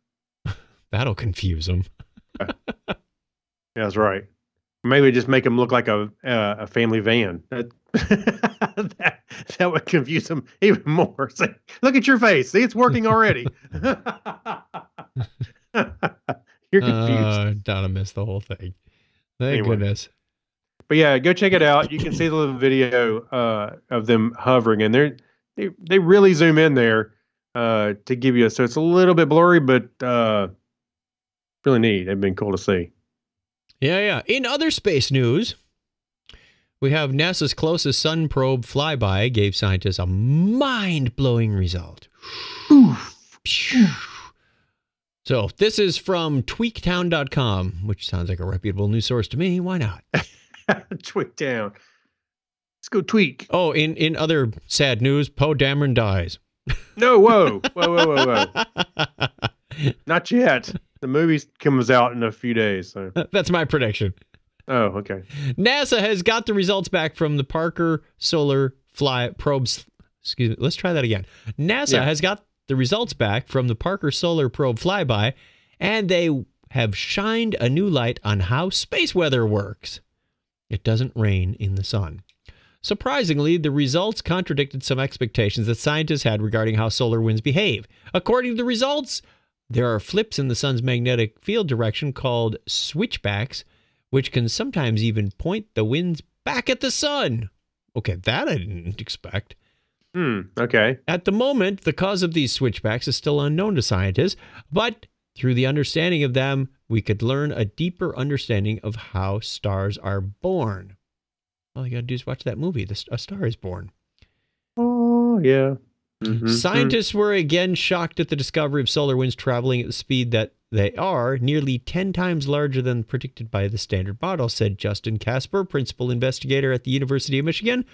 That'll confuse them. Yeah, that's right. Maybe just make them look like a family van. That would confuse them even more. Say, look at your face. See, it's working already. You're confused. Donna missed the whole thing. Thank goodness. But yeah, go check it out. You can see the little video of them hovering, and they really zoom in there to give you so it's a little bit blurry, but really neat. It'd been cool to see. Yeah. In other space news, we have NASA's closest sun probe flyby gave scientists a mind-blowing result. So this is from tweaktown.com, which sounds like a reputable news source to me. Why not? Tweaktown. Let's go tweak. Oh, in other sad news, Poe Dameron dies. No, whoa. Not yet. The movie comes out in a few days. So. That's my prediction. Oh, okay. NASA has got the results back from the Parker Solar Probes. Excuse me. Let's try that again. NASA has got the results back from the Parker Solar Probe flyby, and they have shined a new light on how space weather works. It doesn't rain in the sun. Surprisingly, the results contradicted some expectations that scientists had regarding how solar winds behave. According to the results, there are flips in the sun's magnetic field direction called switchbacks, which can sometimes even point the winds back at the sun. Okay, that I didn't expect. Okay. At the moment, the cause of these switchbacks is still unknown to scientists, but through the understanding of them, we could learn a deeper understanding of how stars are born. All you got to do is watch that movie, A Star is Born. Oh, yeah. Scientists were again shocked at the discovery of solar winds traveling at the speed that they are, nearly 10 times larger than predicted by the standard model, said Justin Casper, principal investigator at the University of Michigan.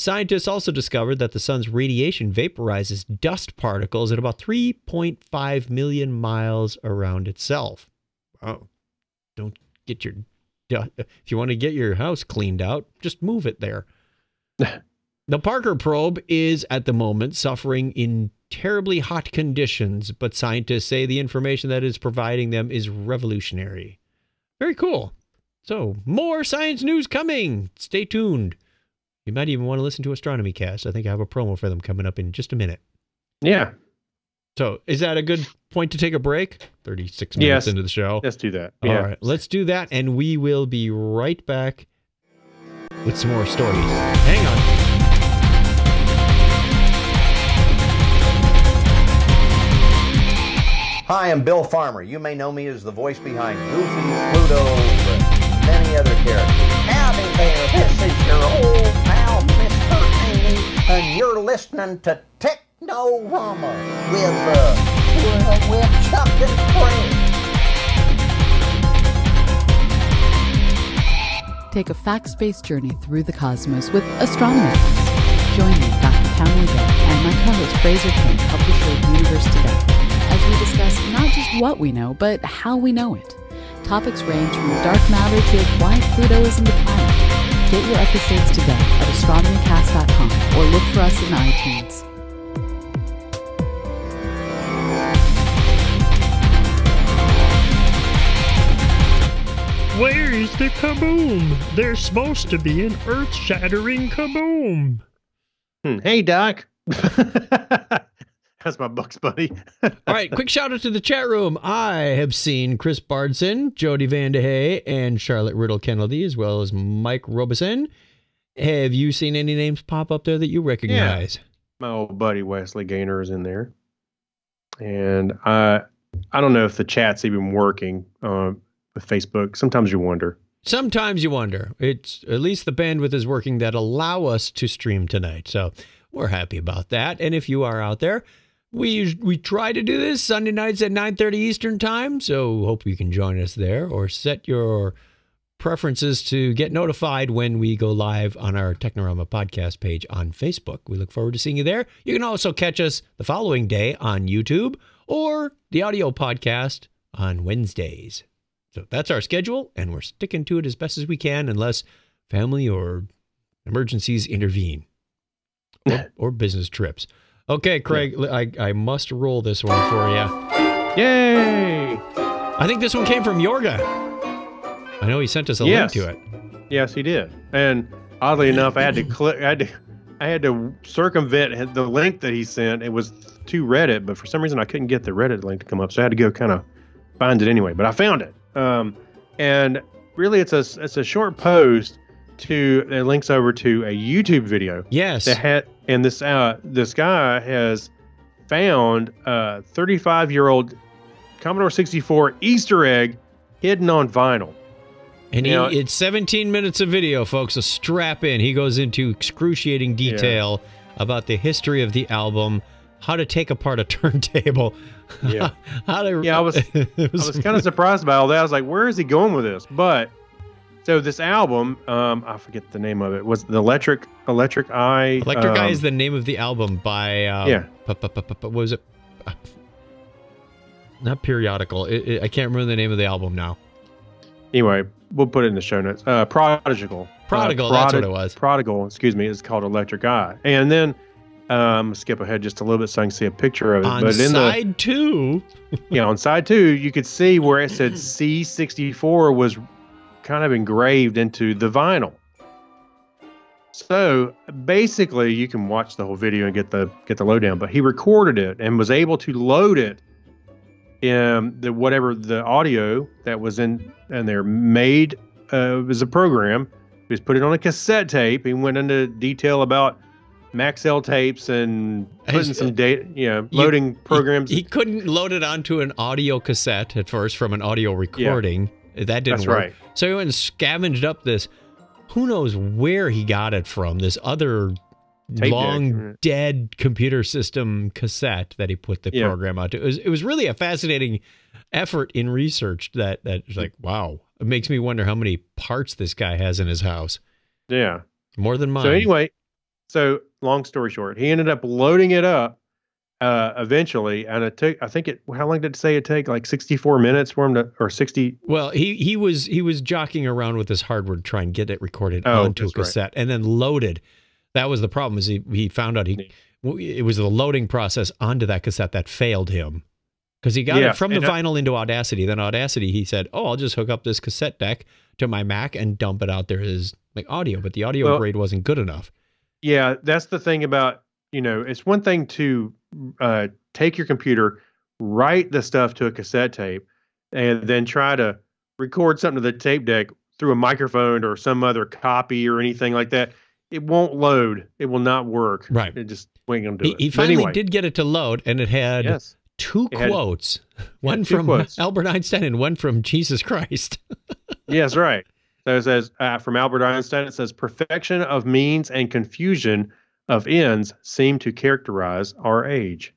Scientists also discovered that the sun's radiation vaporizes dust particles at about 3.5 million miles around itself. Oh, don't get your... If you want to get your house cleaned out, just move it there. The Parker probe is, at the moment, suffering in terribly hot conditions, but scientists say the information that it's providing them is revolutionary. Very cool. So, more science news coming. Stay tuned. You might even want to listen to Astronomy Cast. I think I have a promo for them coming up in just a minute. Yeah. So, is that a good point to take a break? 36 minutes into the show. Let's do that. All right, let's do that, and we will be right back with some more stories. Hang on. Hi, I'm Bill Farmer. You may know me as the voice behind Goofy, Pluto, and many other characters. Howdy there, this is your old pal, Mr. Amy, and you're listening to Technorama with Chuck and Craig. Take a fact-based journey through the cosmos with Astronomy Cast. Join me, Dr. Pamela Gay, and my co-host Fraser King help you show the universe today, as we discuss not just what we know, but how we know it. Topics range from dark matter to why Pluto isn't a planet. Get your episodes today at astronomycast.com or look for us in iTunes. Where is the kaboom? There's supposed to be an earth-shattering kaboom. Hey, Doc. That's my Bugs Bunny. All right, quick shout out to the chat room. I have seen Chris Bardson, Jody Vandehey, and Charlotte Riddle Kennedy, as well as Mike Robeson. Have you seen any names pop up there that you recognize? Yeah. My old buddy Wesley Gaynor is in there. And I don't know if the chat's even working with Facebook. Sometimes you wonder. Sometimes you wonder. It's at least the bandwidth is working that allow us to stream tonight. So we're happy about that. And if you are out there, we try to do this Sunday nights at 9:30 Eastern time. So hope you can join us there or set your preferences to get notified when we go live on our Technorama podcast page on Facebook. We look forward to seeing you there. You can also catch us the following day on YouTube or the audio podcast on Wednesdays. So that's our schedule, and we're sticking to it as best as we can unless family or emergencies intervene or business trips. Okay, Craig, I must roll this one for you. Yay! I think this one came from Yorga. I know he sent us a link to it. Yes, he did. And oddly enough, I had to click. I had to circumvent the link that he sent. It was to Reddit, but for some reason I couldn't get the Reddit link to come up, so I had to go kind of find it anyway. But I found it. And really, it's a short post that links over to a YouTube video. Yes. And this guy has found a 35-year-old Commodore 64 Easter egg hidden on vinyl. And it's 17 minutes of video, folks, so strap in. He goes into excruciating detail about the history of the album, how to take apart a turntable. Yeah. I was kind of surprised by all that. I was like, where is he going with this? But so this album, I forget the name of it, was the Electric Eye. Electric Eye is the name of the album by what was it? Not Periodical. I can't remember the name of the album now. Anyway, we'll put it in the show notes. Prodigal, that's what it was. Prodigal, excuse me, is called Electric Eye. And then skip ahead just a little bit so I can see a picture of it. On side 2. Yeah, on side 2, you could see where it said C64 was kind of engraved into the vinyl. So basically, you can watch the whole video and get the lowdown. But he recorded it and was able to load it in the audio that was in there made as a program. He just put it on a cassette tape. He went into detail about Maxell tapes and putting some data, loading programs. He couldn't load it onto an audio cassette at first from an audio recording. Yeah. That didn't work. Right. So he went and scavenged up this. Who knows where he got it from? This other long dead computer system cassette that he put the program onto. It was really a fascinating effort in research that was like, wow. It makes me wonder how many parts this guy has in his house. Yeah. More than mine. So anyway, So long story short, he ended up loading it up eventually, and it took. I think it. How long did it say it take? Like 64 minutes for him to, or 60. Well, he was jockeying around with his hardware to try and get it recorded onto a that's right. cassette and then loaded. That was the problem. Is he found out it was the loading process onto that cassette that failed him. Because he got it from the vinyl into Audacity. Then Audacity, he said, "Oh, I'll just hook up this cassette deck to my Mac and dump it out there as like audio." But the audio grade wasn't good enough. Yeah, that's the thing about, it's one thing to take your computer, write the stuff to a cassette tape, and then try to record something to the tape deck through a microphone or some other copy or anything like that. It won't load. It will not work. Right. It just ain't gonna do it. He finally did get it to load, and it had two quotes. One from Albert Einstein and one from Jesus Christ. Yes, right. So it says, from Albert Einstein, it says, perfection of means and confusion of ends seem to characterize our age.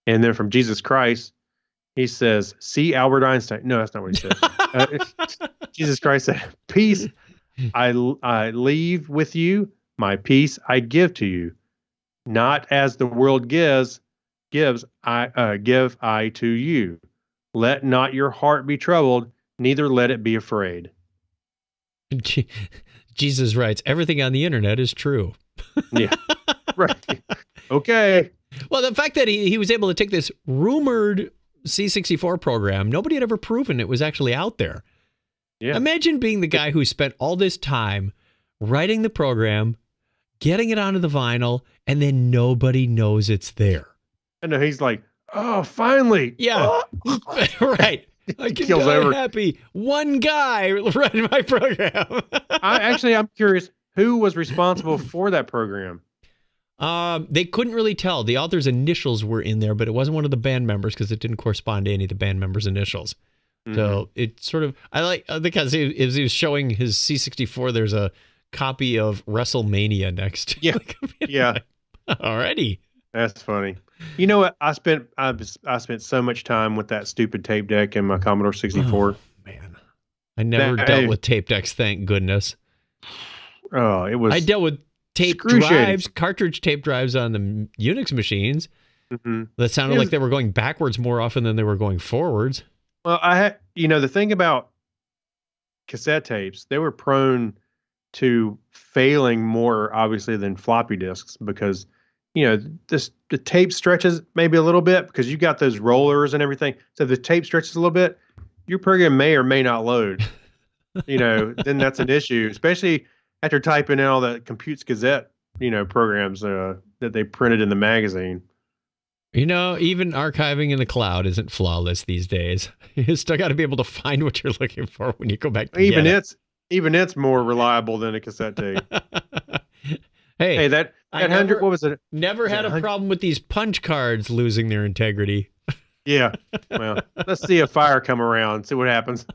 And then from Jesus Christ, he says, see Albert Einstein. No, that's not what he said. Jesus Christ said, peace I leave with you, my peace I give to you. Not as the world gives I give I to you. Let not your heart be troubled, neither let it be afraid. Jesus writes, everything on the internet is true. Yeah. Right. Okay. Well, the fact that he was able to take this rumored C64 program, nobody had ever proven it was actually out there. Yeah. Imagine being the guy who spent all this time writing the program, getting it onto the vinyl, and then nobody knows it's there. And he's like, oh, finally. Yeah. Right. I can die happy. One guy running my program. I'm curious, who was responsible for that program? They couldn't really tell. The author's initials were in there, but it wasn't one of the band members because it didn't correspond to any of the band members' initials. Mm-hmm. So it sort of, I think as he was showing his C64, there's a copy of WrestleMania next. Yeah. Yeah. Alrighty. That's funny. You know what? I spent so much time with that stupid tape deck in my Commodore 64. Oh, man. I never dealt with tape decks, thank goodness. Oh, it was. I dealt with tape drives, cartridge tape drives on the Unix machines. Mm-hmm. That sounded like they were going backwards more often than they were going forwards. Well, the thing about cassette tapes, they were prone to failing more obviously than floppy disks because the tape stretches maybe a little bit because you got those rollers and everything. So if the tape stretches a little bit, your program may or may not load. Then that's an issue, especially after typing in all the Computes Gazette, programs that they printed in the magazine. Even archiving in the cloud isn't flawless these days. You still got to be able to find what you're looking for when you go back to Even it's more reliable than a cassette tape. Hey, that 100. What was it? Never had a problem with these punch cards losing their integrity. Yeah. Well, let's see a fire come around. See what happens.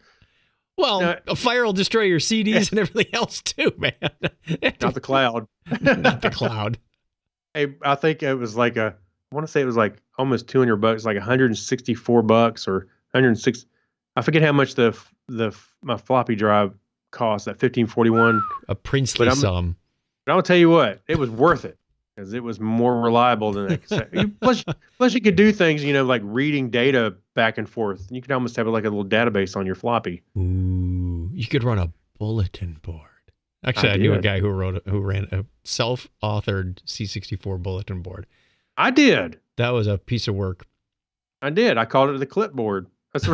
Well, a fire will destroy your CDs and everything else too, man. Not the cloud. Not the cloud. Hey, I think it was like I want to say it was like almost $200, like $164 or 106. I forget how much my floppy drive cost. That 1541. A princely sum. But I'll tell you what, it was worth it because it was more reliable than that cassette. Plus, you could do things, like reading data back and forth. You could almost have like a little database on your floppy. Ooh, you could run a bulletin board. Actually, I knew a guy who ran a self-authored C64 bulletin board. I did. That was a piece of work. I did. I called it the clipboard. That's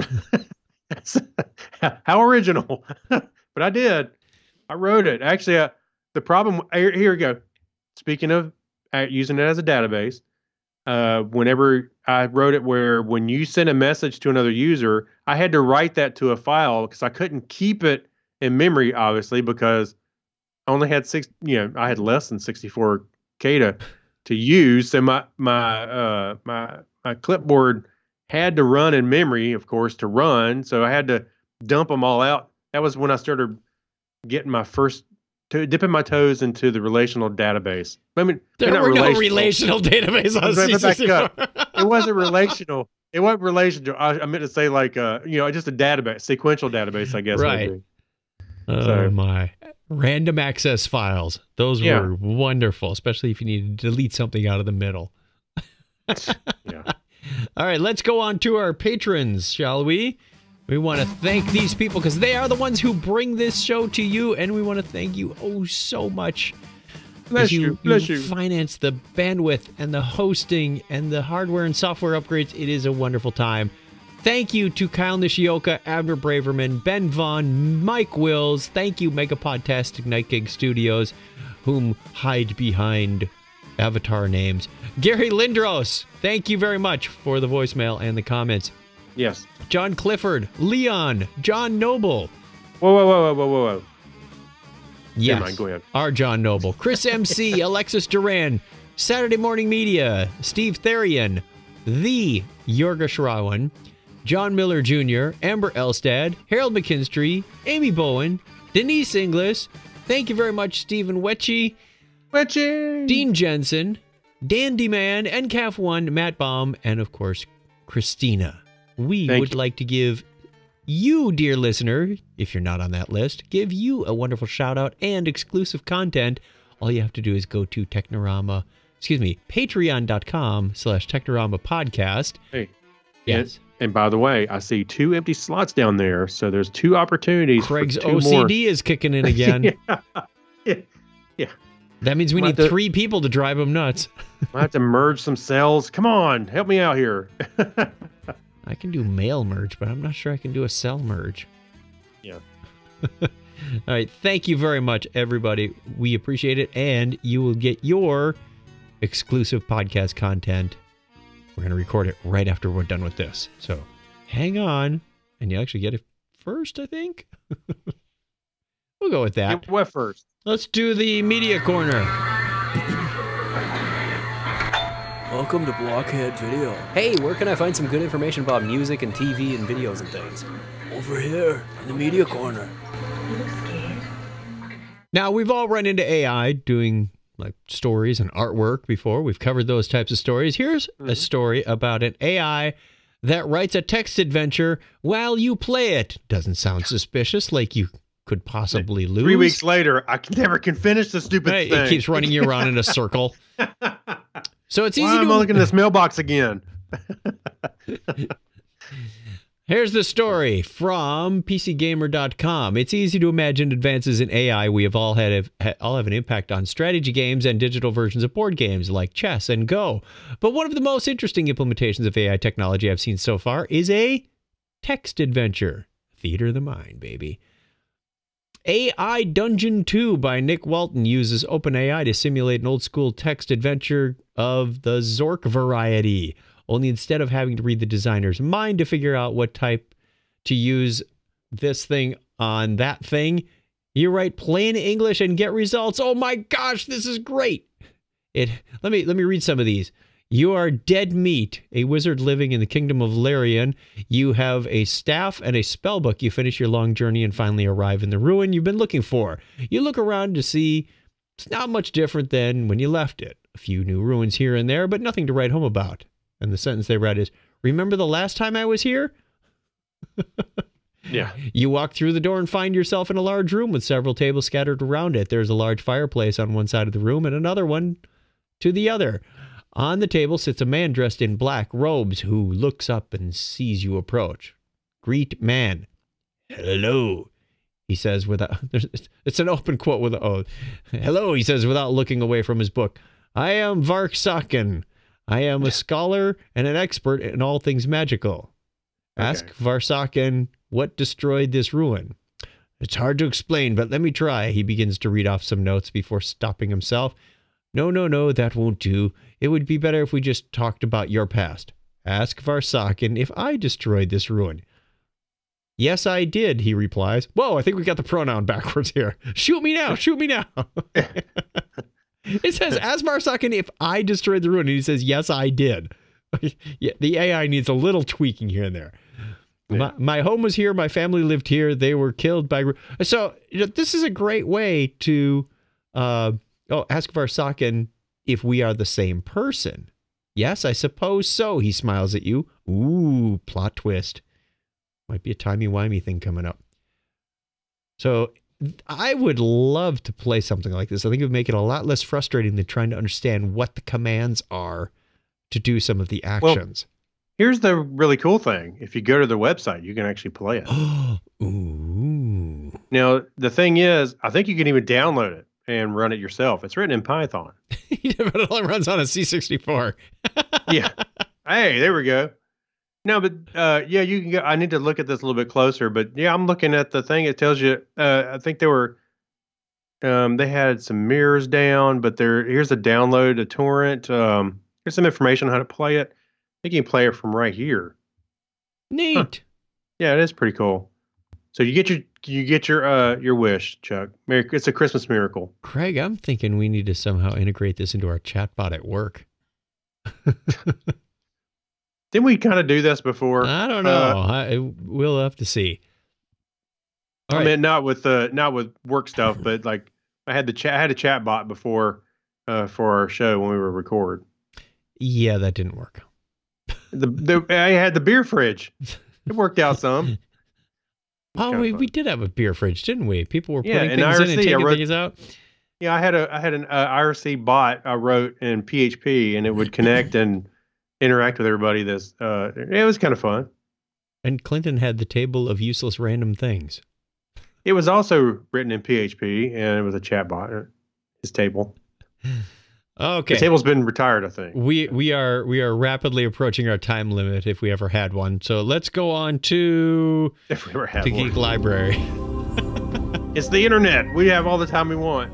how original. But I did. I wrote it. Actually, the problem, here we go. Speaking of using it as a database, whenever I wrote it where when you send a message to another user, I had to write that to a file because I couldn't keep it in memory, obviously, because I only had I had less than 64K to use. So my clipboard had to run in memory, of course, to run. So I had to dump them all out. That was when I started getting my first dipping my toes into the relational database. I mean, there were no relational database on C64. It wasn't relational. It wasn't relational. I meant to say like, just a database, sequential database, I guess. Right. Oh my. Random access files. Those Yeah. were wonderful, especially if you need to delete something out of the middle. Yeah. All right, let's go on to our patrons, shall we? We want to thank these people because they are the ones who bring this show to you, and we want to thank you so much. Bless you. Bless you. Finance the bandwidth and the hosting and the hardware and software upgrades. It is a wonderful time. Thank you to Kyle Nishioka, Abner Braverman, Ben Vaughn, Mike Wills. Thank you, Megapodtastic Night Gig Studios, whom hide behind avatar names. Gary Lindros, thank you very much for the voicemail and the comments. Yes. John Clifford, Leon, John Noble. Whoa. Yes, Never mind, go ahead. our John Noble. Chris MC, Alexis Duran, Saturday Morning Media, Steve Therian, the Yorga Shrawan, John Miller Jr., Amber Elstad, Harold McKinstry, Amy Bowen, Denise Inglis. Thank you very much, Stephen Wetchy, Dean Jensen, Dandy Man, NCAF1, Matt Baum, and of course, Christina. We Thank would you. like to give you, dear listener, if you're not on that list, give you a wonderful shout out and exclusive content. All you have to do is go to patreon.com/Technorama podcast. Hey. Yes. And by the way, I see 2 empty slots down there, so there's 2 opportunities. Craig's for 2 OCD more. is kicking in again. Yeah. That means we Might need have to- 3 people to drive him nuts. I have to merge some cells. Come on, help me out here. I can do mail merge, but I'm not sure I can do a cell merge. Yeah. All right. Thank you very much, everybody. We appreciate it. And you will get your exclusive podcast content. We're going to record it right after we're done with this. So hang on. And you actually get it first, I think. We'll go with that. Get what first? Let's do the media corner. Welcome to Blockhead Video. Hey, where can I find some good information about music and TV and videos and things? Over here, in the media corner. Now, we've all run into AI doing like stories and artwork before. We've covered those types of stories. Here's a story about an AI that writes a text adventure while you play it. Doesn't sound suspicious, like you could possibly lose. 3 weeks later, I never can finish the stupid Right, thing. it keeps running you around in a circle. So it's easy Why am I to looking at this mailbox again? Here's the story from PCGamer.com. It's easy to imagine advances in AI we have all have an impact on strategy games and digital versions of board games like chess and Go. But one of the most interesting implementations of AI technology I've seen so far is a text adventure. Theater of the mind, baby. AI Dungeon 2 by Nick Walton uses OpenAI to simulate an old-school text adventure of the Zork variety. Only instead of having to read the designer's mind to figure out what type to use this thing on that thing, you write plain English and get results. Oh my gosh, this is great. Let me read some of these. You are dead meat, a wizard living in the kingdom of Larian. You have a staff and a spellbook. You finish your long journey and finally arrive in the ruin you've been looking for. You look around to see it's not much different than when you left it. A few new ruins here and there, but nothing to write home about. And the sentence they read is, remember the last time I was here? Yeah. You walk through the door and find yourself in a large room with several tables scattered around it. There's a large fireplace on one side of the room and another one to the other. On the table sits a man dressed in black robes who looks up and sees you approach. Greet man. Hello, he says without... It's an open quote with a... Hello, he says without looking away from his book. I am Vark Sakin. I am a scholar and an expert in all things magical. Ask Varsakin what destroyed this ruin. It's hard to explain, but let me try. He begins to read off some notes before stopping himself. No, that won't do. It would be better if we just talked about your past. Ask Varsakin if I destroyed this ruin. Yes, I did, he replies. Whoa, I think we got the pronoun backwards here. Shoot me now. It says, ask Varsakin if I destroyed the ruin. And he says, yes, I did. Yeah, the AI needs a little tweaking here and there. Yeah. My home was here. My family lived here. They were killed by... So this is a great way to ask Varsakin if we are the same person. Yes, I suppose so. He smiles at you. Ooh, plot twist. Might be a timey-wimey thing coming up. So I would love to play something like this. I think it would make it a lot less frustrating than trying to understand what the commands are to do some of the actions. Here's the really cool thing. If you go to their website, you can actually play it. Ooh. Now, the thing is, I think you can even download it and run it yourself. It's written in Python. But it only runs on a C64. Yeah. Hey, there we go. No, but yeah, you can go. I need to look at this a little bit closer, but yeah, I'm looking at the thing. It tells you, I think they had some mirrors down, but here's a download, a torrent. Here's some information on how to play it. I think you can play it from right here. Neat. Huh. Yeah, it is pretty cool. So you get your wish, Chuck. It's a Christmas miracle. Craig, I'm thinking we need to somehow integrate this into our chatbot at work. Didn't we kind of do this before? I don't know. We'll have to see. I mean, not with work stuff, but like I had a chat bot before for our show when we were record. Yeah, that didn't work. I had the beer fridge. It worked out some. Oh, we did have a beer fridge, didn't we? People were putting in things IRC, in and taking things out. Yeah, I had an IRC bot I wrote in PHP, and it would connect and interact with everybody. It was kind of fun. And Clinton had the table of useless random things. It was also written in PHP, and it was a chat bot. His table. Okay. The table's been retired, I think. We are rapidly approaching our time limit if we ever had one. So let's go on to if we ever had the one. Geek Library. It's the internet. We have all the time we want.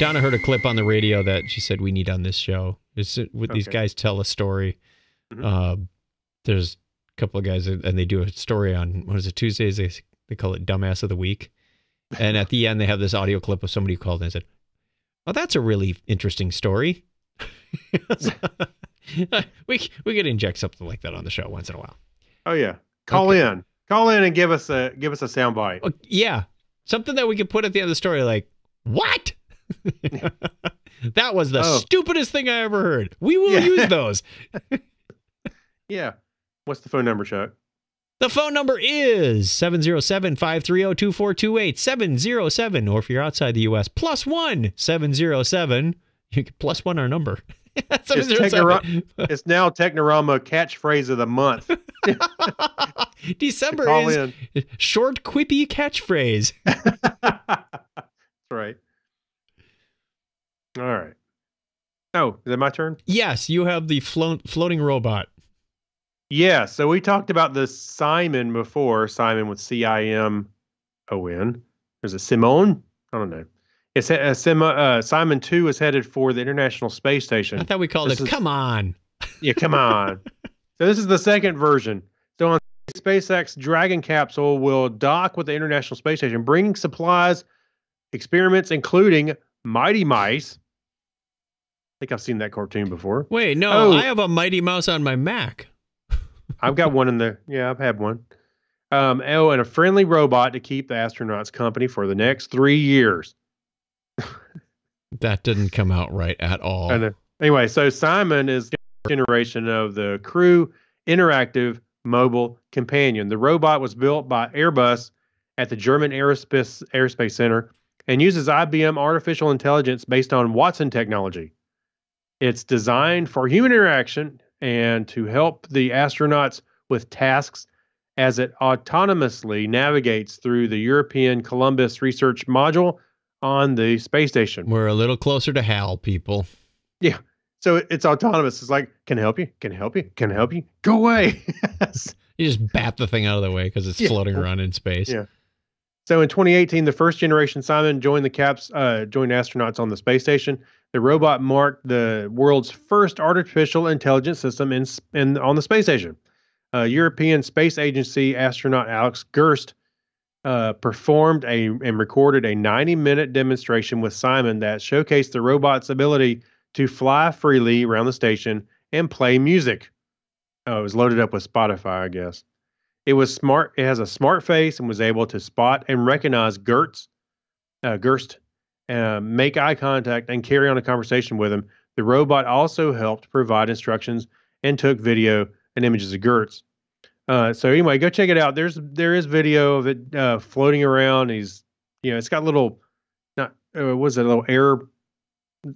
Donna heard a clip on the radio that she said we need on this show. These guys tell a story. Mm-hmm. There's a couple of guys, and they do a story on, what is it, Tuesdays? They call it Dumbass of the Week. And at the end, they have this audio clip of somebody who called and said, "Oh, that's a really interesting story." we could inject something like that on the show once in a while. Oh yeah, call in and give us a sound bite. Yeah, something that we could put at the end of the story, like, what? That was the stupidest thing I ever heard. We will use those. Yeah. What's the phone number, Chuck? The phone number is 707-530-2428, 707, or if you're outside the U.S., +1 707. You can +1 our number. It's now Technorama catchphrase of the month. December is short, quippy catchphrase. That's right. All right. Oh, is it my turn? Yes, you have the floating robot. Yeah, so we talked about the Simon before. Simon with C-I-M-O-N. There's a Simone? I don't know. It's Simon 2 is headed for the International Space Station. I thought we called it Come On. Yeah, come on. So this is the second version. So on SpaceX Dragon capsule will dock with the International Space Station, bringing supplies, experiments, including Mighty Mice. I think I've seen that cartoon before. Wait, no, I have a Mighty Mouse on my Mac. I've got one in there. Yeah, I've had one. And a friendly robot to keep the astronauts company for the next 3 years. That didn't come out right at all. Anyway, so Simon is the generation of the Crew Interactive Mobile Companion. The robot was built by Airbus at the German Aerospace Center and uses IBM artificial intelligence based on Watson technology. It's designed for human interaction and to help the astronauts with tasks as it autonomously navigates through the European Columbus Research Module on the space station. We're a little closer to HAL, people. Yeah. So it's autonomous. It's like, can I help you? Can I help you? Can I help you? Go away. You just bat the thing out of the way because it's floating around in space. Yeah. So in 2018, the first generation Simon joined astronauts on the space station. The robot marked the world's first artificial intelligence system on the space station. European Space Agency astronaut Alex Gerst performed and recorded a 90-minute demonstration with Simon that showcased the robot's ability to fly freely around the station and play music. It was loaded up with Spotify, I guess. It was smart. It has a smart face and was able to spot and recognize Gerst, make eye contact, and carry on a conversation with him. The robot also helped provide instructions and took video and images of Gertz. So anyway, go check it out. There is video of it floating around. It's got little, a little air.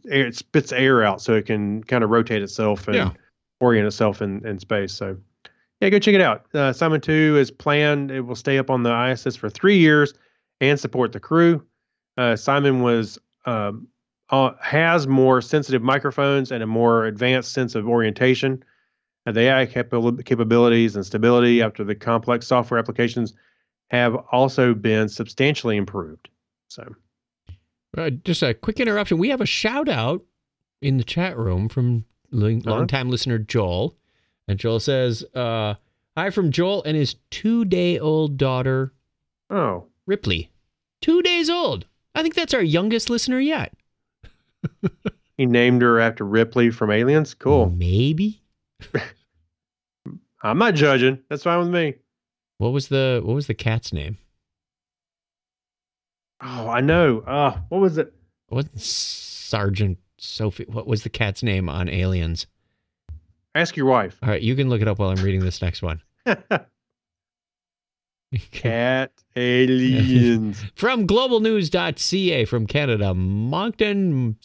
It spits air out so it can kind of rotate itself and orient itself in space. So yeah, go check it out. Simon 2 is planned. It will stay up on the ISS for 3 years and support the crew. Simon has more sensitive microphones and a more advanced sense of orientation. The AI capabilities and stability after the complex software applications have also been substantially improved. So, just a quick interruption. We have a shout out in the chat room from longtime listener Joel. And Joel says, hi from Joel and his 2-day-old daughter, Ripley. 2 days old. I think that's our youngest listener yet. He named her after Ripley from Aliens? Cool. Maybe. I'm not judging. That's fine with me. What was the cat's name? Oh, I know. What was it? What Sergeant Sophie? What was the cat's name on Aliens? Ask your wife. All right, you can look it up while I'm reading this next one. Cat aliens. From globalnews.ca from Canada, Martin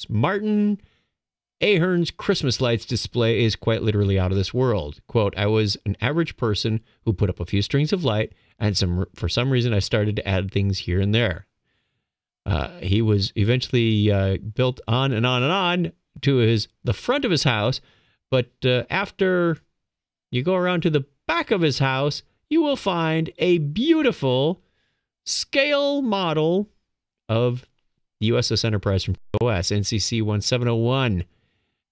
Ahern's Christmas lights display is quite literally out of this world. Quote, I was an average person who put up a few strings of light, and for some reason I started to add things here and there. He was eventually built on and on and on to the front of his house, but after you go around to the back of his house, you will find a beautiful scale model of the USS Enterprise from OS, NCC 1701.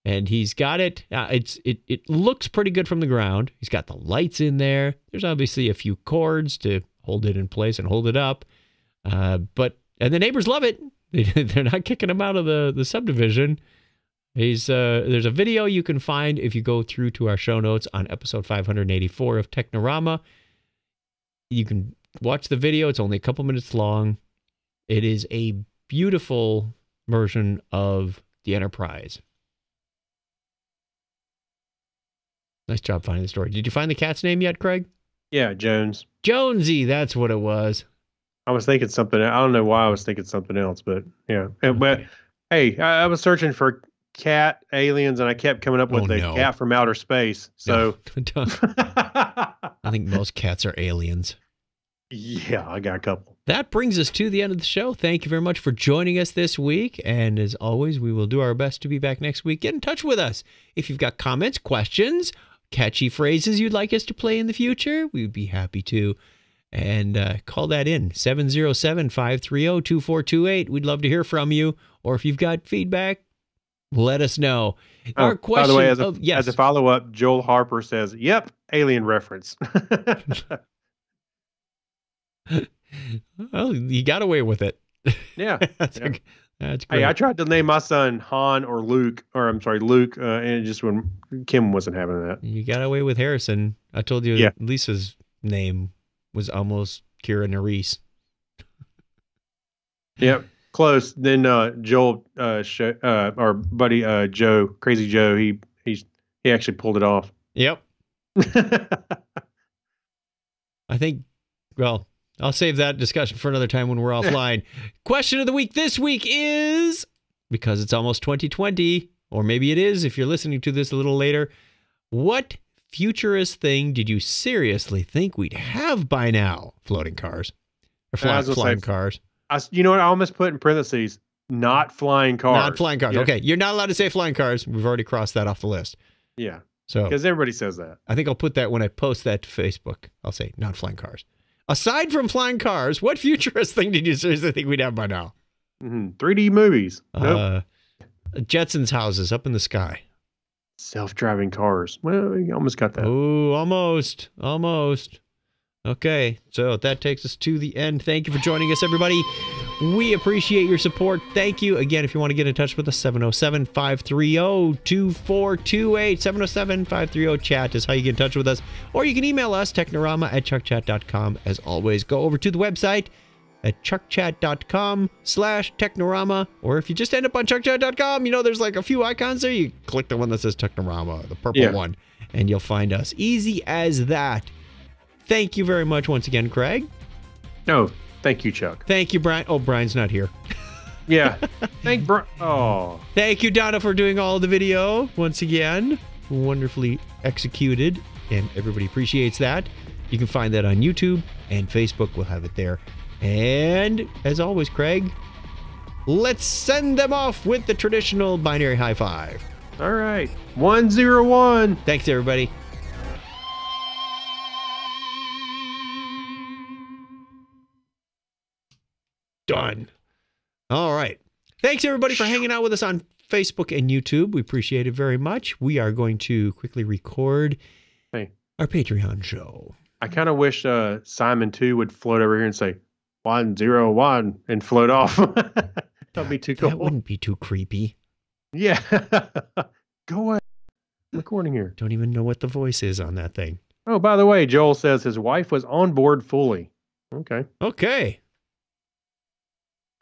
And he's got it. It looks pretty good from the ground. He's got the lights in there. There's obviously a few cords to hold it in place and hold it up. And the neighbors love it. They're not kicking him out of the subdivision. There's a video you can find if you go through to our show notes on episode 584 of Technorama. You can watch the video. It's only a couple minutes long. It is a beautiful version of the Enterprise. Nice job finding the story. Did you find the cat's name yet, Craig? Yeah, Jones. Jonesy, that's what it was. I was thinking something. I don't know why I was thinking something else, but yeah. Okay. But hey, I was searching for cat aliens, and I kept coming up with cat from outer space. So no. I think most cats are aliens. Yeah, I got a couple. That brings us to the end of the show. Thank you very much for joining us this week. And as always, we will do our best to be back next week. Get in touch with us. If you've got comments, questions, catchy phrases you'd like us to play in the future, we'd be happy to. And call that in, 707-530-2428. We'd love to hear from you. Or if you've got feedback, let us know. Our question, by the way, as a follow-up, Joel Harper says, yep, alien reference. Well, you got away with it. Yeah. That's great. Hey, I tried to name my son Han or Luke, and it just when Kim wasn't having that. You got away with Harrison. I told you Lisa's name was almost Kira Nerys. Yep, close. Then Joel, our buddy Joe, Crazy Joe, he actually pulled it off. Yep. I think, well, I'll save that discussion for another time when we're offline. Question of the week this week is, because it's almost 2020, or maybe it is if you're listening to this a little later, what futurist thing did you seriously think we'd have by now? Floating cars. Or flying cars. You know what? I almost put in parentheses, not flying cars. Not flying cars. Yeah. Okay, you're not allowed to say flying cars. We've already crossed that off the list. Yeah. So because everybody says that. I think I'll put that when I post that to Facebook. I'll say, not flying cars. Aside from flying cars, what futurist thing did you seriously think we'd have by now? 3D movies. Nope. Jetsons houses up in the sky. Self-driving cars. Well, you almost got that. Oh, almost. Okay, so that takes us to the end. Thank you for joining us, everybody. We appreciate your support. Thank you. Again, if you want to get in touch with us, 707-530-2428. 707-530-CHAT is how you get in touch with us. Or you can email us, technorama@chuckchat.com. As always, go over to the website, at chuckchat.com/Technorama. Or if you just end up on chuckchat.com, there's like a few icons there. You click the one that says Technorama, the purple one, and you'll find us. Easy as that. Thank you very much once again, Craig. No, thank you, Chuck. Thank you, Brian. Oh, Brian's not here. Yeah. Thank Brian. Oh. Thank you, Donna, for doing all the video once again. Wonderfully executed, and everybody appreciates that. You can find that on YouTube and Facebook. We'll have it there. And as always, Craig, let's send them off with the traditional binary high five. All right. 101. Thanks, everybody. Done. All right. Thanks, everybody, for hanging out with us on Facebook and YouTube. We appreciate it very much. We are going to quickly record our Patreon show. I kind of wish Simon 2 would float over here and say 101 and float off. That'd be too cool. That wouldn't be too creepy. Yeah. Go away. I'm recording here. Don't even know what the voice is on that thing. Oh, by the way, Joel says his wife was on board fully. Okay. Okay.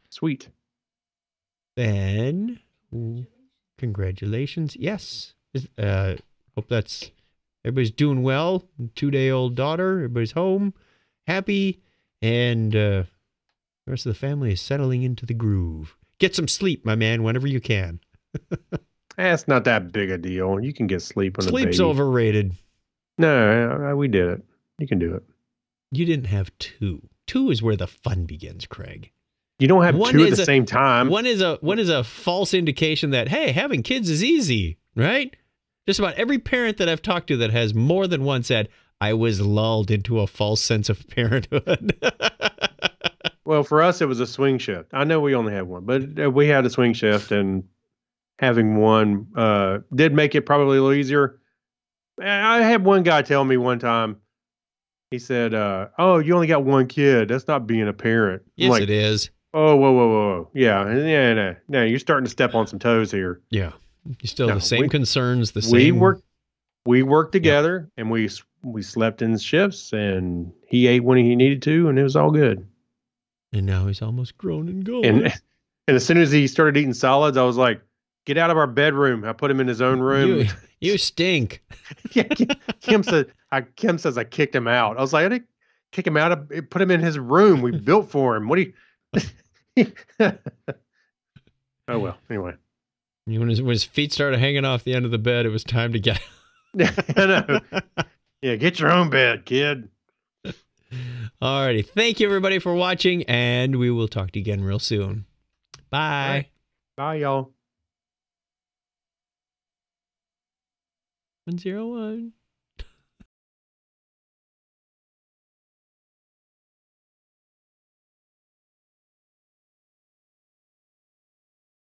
Sweet. Then, congratulations. Yes. Hope that's everybody's doing well. 2-day-old daughter. Everybody's home, happy, and the rest of the family is settling into the groove. Get some sleep, my man, whenever you can. It's not that big a deal. You can get sleep on a baby. Sleep's overrated. No, we did it. You can do it. You didn't have 2. 2 is where the fun begins, Craig. You don't have 2 at the same time. One is a false indication that, hey, having kids is easy, right? Just about every parent that I've talked to that has more than one said, I was lulled into a false sense of parenthood. Well, for us, it was a swing shift. I know we only had one, but we had a swing shift, and having one did make it probably a little easier. I had one guy tell me one time, he said, oh, you only got one kid. That's not being a parent. Yes, it is. Oh, whoa. Yeah. No, you're starting to step on some toes here. Yeah. You still have the same concerns, the same. We worked together, and we slept in shifts, and he ate when he needed to, and it was all good. And now he's almost grown and gone. And as soon as he started eating solids, I was like, get out of our bedroom. I put him in his own room. You stink. Yeah, Kim says I kicked him out. I was like, I didn't kick him out. I put him in his room. We built for him. What do you... Oh, well, anyway. When his feet started hanging off the end of the bed, it was time to get... I know. Yeah, get your own bed, kid. Alrighty. Thank you, everybody, for watching, and we will talk to you again real soon. Bye. Right. Bye, y'all. 101.